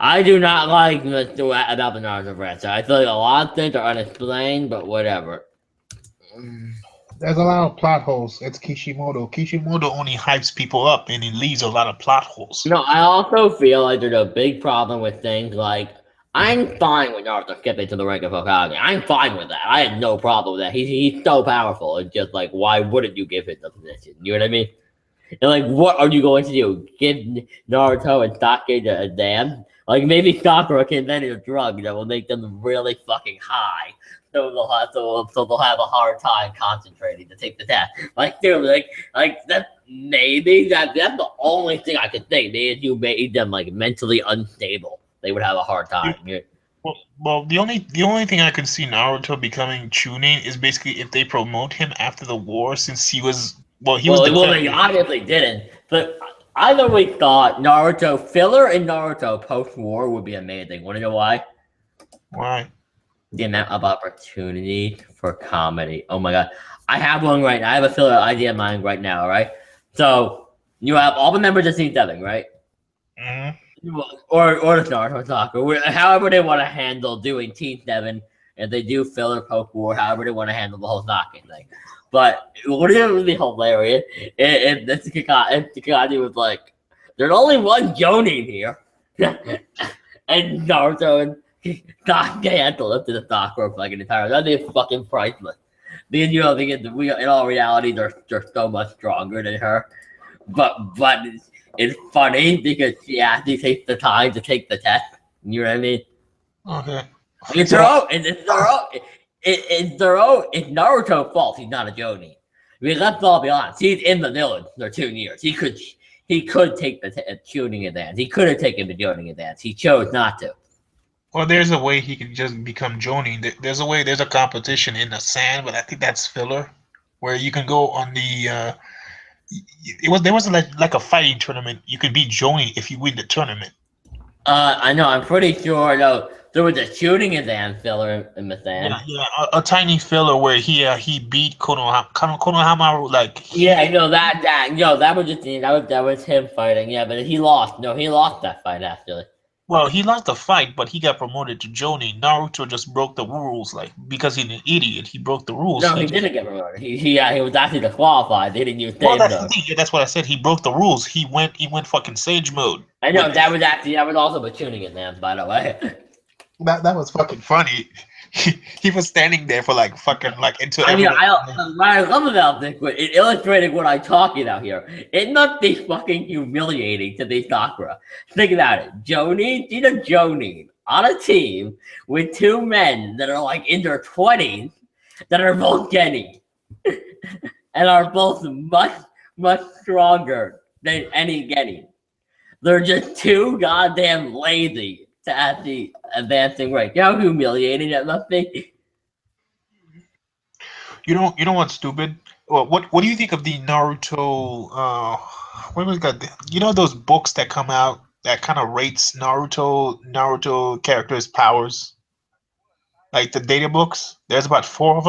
I do not like about the Naruto franchise. I feel like a lot of things are unexplained, but whatever. There's a lot of plot holes. It's Kishimoto. Kishimoto only hypes people up and he leaves a lot of plot holes. No, I also feel like there's a big problem with things like I'm fine with Naruto skipping to the rank of Hokage. I'm fine with that. I had no problem with that. He's so powerful. It's just like, why wouldn't you give him the position? You know what I mean? And like, what are you going to do? Give Naruto and Sasuke a dam? Like, maybe Sakura can invent a drug that will make them really fucking high. So they'll have a hard time concentrating to take the test. Like, dude, like that's the only thing I could think. Maybe if you made them like mentally unstable, they would have a hard time. Well, the only thing I could see Naruto becoming Chunin is basically if they promote him after the war, since he was they obviously didn't. But I always thought Naruto filler and Naruto post war would be amazing. Want to know why? Why? The amount of opportunity for comedy. Oh my god, I have one right now. I have a filler idea in mind right now. Right, so you have all the members of Scene 7, right? Mm-hmm. Or the Naruto Soccer, however they want to handle doing Team 7, and they do filler post war, however they want to handle the whole Soccer thing. But what is really hilarious if Takagi was like, there's only one Jonin here. And Naruto and Sasuke had to lift the Sakura for like an entire. That'd be fucking priceless. Because you know, in all reality, they're so much stronger than her. But it's funny because she actually takes the time to take the test. You know what I mean? Okay. It's their own. It's Naruto's fault he's not a Jonin. I mean, let's all be honest. He's in the village for 2 years. He could take the tuning advance. He could have taken the Jonin advance. He chose not to. Well, there's a way he could just become Jonin. There's a competition in the sand, but I think that's filler, where you can go on the. There was like a fighting tournament. You could be Jonin if you win the tournament. I know. I'm pretty sure. No, there was a shooting advance filler in the sand. Yeah, a tiny filler where he beat Konohamaru like. Yeah, I know that was him fighting. Yeah, but he lost. No, he lost that fight actually. Well, he lost the fight, but he got promoted to Jonin. Naruto just broke the rules, like because he's an idiot. He broke the rules. No, he didn't get promoted. He was actually disqualified. They didn't use stage mode. That's what I said. He broke the rules. He went fucking sage mode. I know that was also a tuning advance, by the way. That was fucking funny. He was standing there for like fucking like until. I mean, what I love about this, it illustrated what I'm talking about here. It must be fucking humiliating to be Sakura. Think about it. She's a Jonin on a team with 2 men that are like in their 20s that are both Genin and are both much stronger than any Genin. They're just too goddamn lazy to actually advancing rank. You know how humiliating that must be? You know what's stupid? Well, what do you think of the Naruto? What was that? You know those books that come out that kind of rates Naruto characters' powers, like the data books. There's about 4 of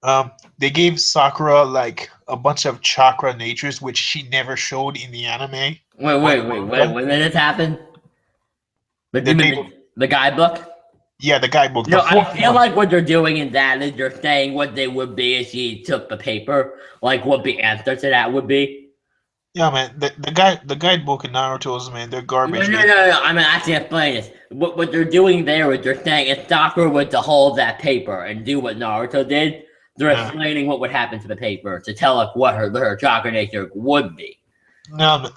them. They gave Sakura like a bunch of chakra natures, which she never showed in the anime. Wait. When did this happen? The guidebook? Yeah, the guidebook. No, I feel like what they're doing in that is they're saying what they would be if she took the paper, like what the answer to that would be. Yeah, man. The guidebook in Naruto's, man, they're garbage. No. I mean, actually, explain this. What they're doing there is they're saying if Sakura were to hold that paper and do what Naruto did, they're explaining what would happen to the paper to tell us what her chakra nature would be. No,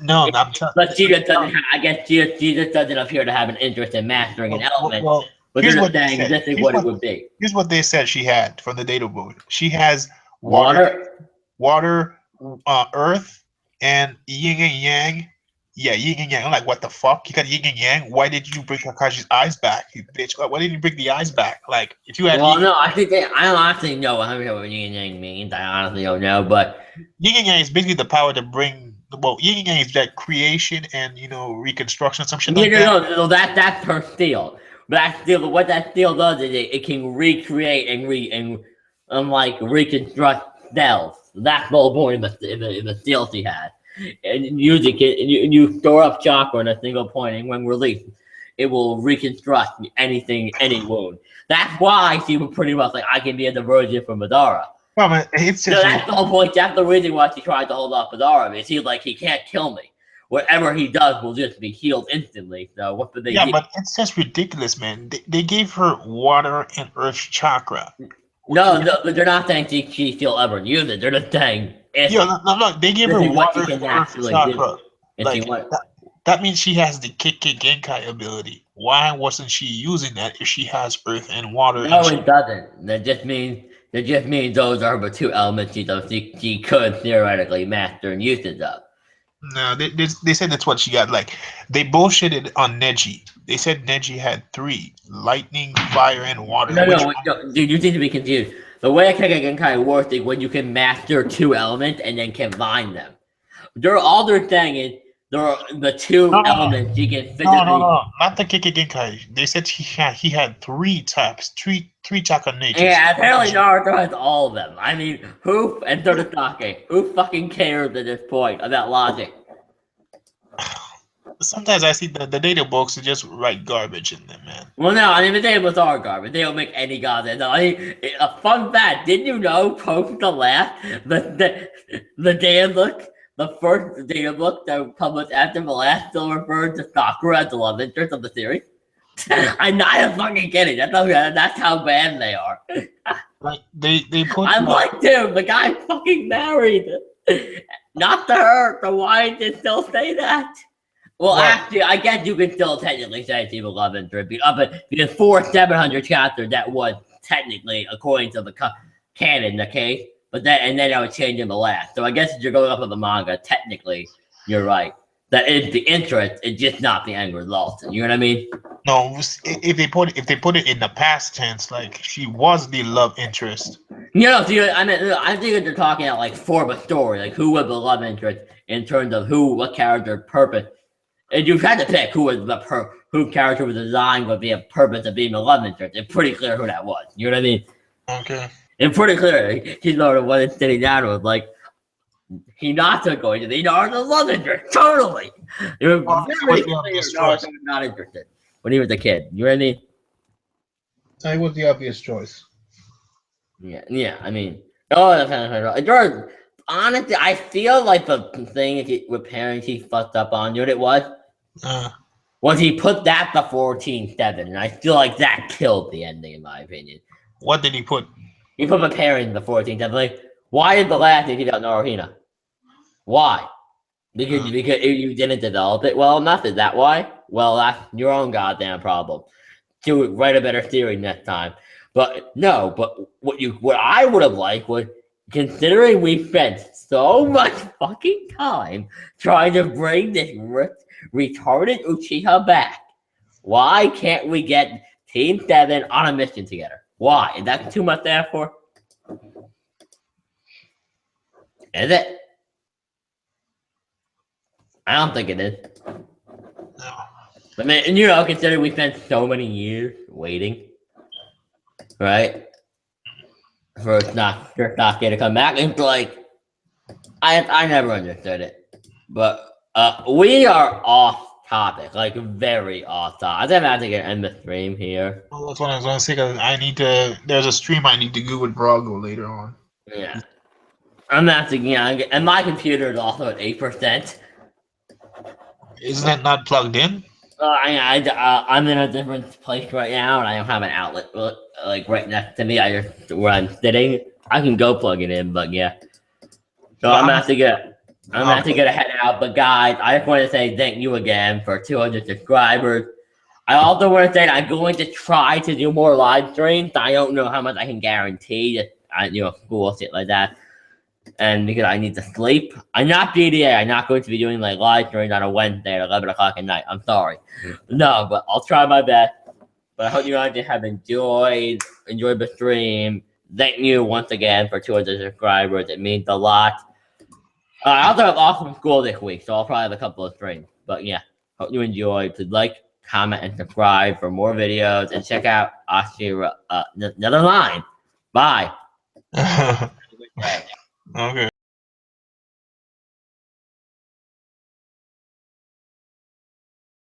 but she just doesn't. I guess she just doesn't appear to have an interest in mastering an element. But here's they're what saying this is what it would be. Here's what they said she had from the data book. She has water, earth, and yin and yang. Yeah, yin and yang. I'm like, what the fuck? You got yin and yang? Why did you bring Kakashi's eyes back, you bitch? Why didn't you bring the eyes back? Like, if you had. Well, no, I don't honestly know what yin and yang means. I honestly don't know, but yin and yang is basically the power to bring. Well, yin and yang is that creation and reconstruction, some shit like that. No, that's her steel. But what that steel does is it can recreate and reconstruct cells. That's the whole point of the steel she had. And you store up chakra in a single point, and when released, it will reconstruct any wound. That's why she was pretty much like, I can be a diversion for Madara. Well, man, it's So just that's the whole point. That's the reason why she tried to hold off Madara. Is he's like, he can't kill me. Whatever he does will just be healed instantly. So what do they do? but it's just ridiculous, man. They gave her water and earth chakra. No, but they're not saying she'll ever use it. They're just saying if No. They gave her this is what water she and can earth actually chakra. do. And she wants. That means she has the Kiki Genkai ability. Why wasn't she using that if she has earth and water? No, it doesn't. That just means those are the two elements she could theoretically master and usage of. No, they said that's what she got. Like, they bullshitted on Neji. They said Neji had 3: lightning, fire, and water. No, dude, you seem to be confused. The way a Kiki Genkai works is when you can master 2 elements and then combine them. All they're saying is there are the 2 elements you can physically. No, not the Kiki Genkai. They said he had 3 types, three chakra natures. Yeah, apparently Naruto has all of them. I mean, who and Todosake? Who fucking cares at this point about logic? Sometimes I see the data books just write garbage in them, man. Well, no, I mean, the data books are garbage. They don't make any goddamn. No, I mean, a fun fact: didn't you know post the last the data book? The first data book that was published after the last still referred to Sakura as the love interest of the series. I'm not fucking kidding. That's how bad they are. Like they put. I'm like, dude, the guy fucking married. Not to her. So why did it still say that? Well, actually, I guess you can still technically say she's a love interest. But because for 700 chapters, that was technically, according to the canon, the case. But then I would change in the last. So I guess if you're going up with the manga, technically, you're right. That is the interest, it's just not the end result. You know what I mean? No, if they put it in the past tense, like she was the love interest. See, I mean, I think they're talking about like for the story, like who was the love interest in terms of what character purpose. And you had to pick who character was designed with the purpose of being the love interest. It's pretty clear who that was. You know what I mean? Okay. It's pretty clear. He's not the one sitting down with like. Hinata going to the Naruto love interest. Totally. It was very clear Naruto was not interested when he was a kid. You know what I mean? It was the obvious choice. Yeah. I mean, honestly, I feel like the thing with parents he fucked up on. You know what it was? Was he put that to 14-7, and I feel like that killed the ending, in my opinion. What did he put? He put my parents in the 14-7. Like, why did the last thing about Naruhina? Why? Because you didn't develop it well enough? Is that why? Well, that's your own goddamn problem. To write a better theory next time. But no, what I would have liked was, considering we spent so much fucking time trying to bring this retarded Uchiha back, why can't we get Team 7 on a mission together? Why? Is that too much to ask for? Is it? I don't think it is. No. I mean, considering we spent so many years waiting, right? For Sasuke to come back, it's like, I never understood it. But we are off topic, like very off topic. I think I have to end the stream here. Well, that's what I was going to say, because there's a stream I need to do with Brago later on. Yeah. I'm asking, and my computer is also at 8%. Isn't that not plugged in? I'm in a different place right now, and I don't have an outlet like right next to me. Where I'm sitting. I can go plug it in, but yeah. So I'm gonna have to get a head out. But guys, I just want to say thank you again for 200 subscribers. I also want to say that I'm going to try to do more live streams. I don't know how much I can guarantee. School shit like that. And because I need to sleep. I'm not BDA. I'm not going to be doing like live streams on a Wednesday at 11 o'clock at night. I'm sorry. No, but I'll try my best. But I hope you guys have enjoyed the stream. Thank you once again for 200 subscribers. It means a lot. I also have off from school this week, so I'll probably have a couple of streams. But yeah, hope you enjoyed. Please like, comment, and subscribe for more videos. And check out Another Line. Bye. Okay.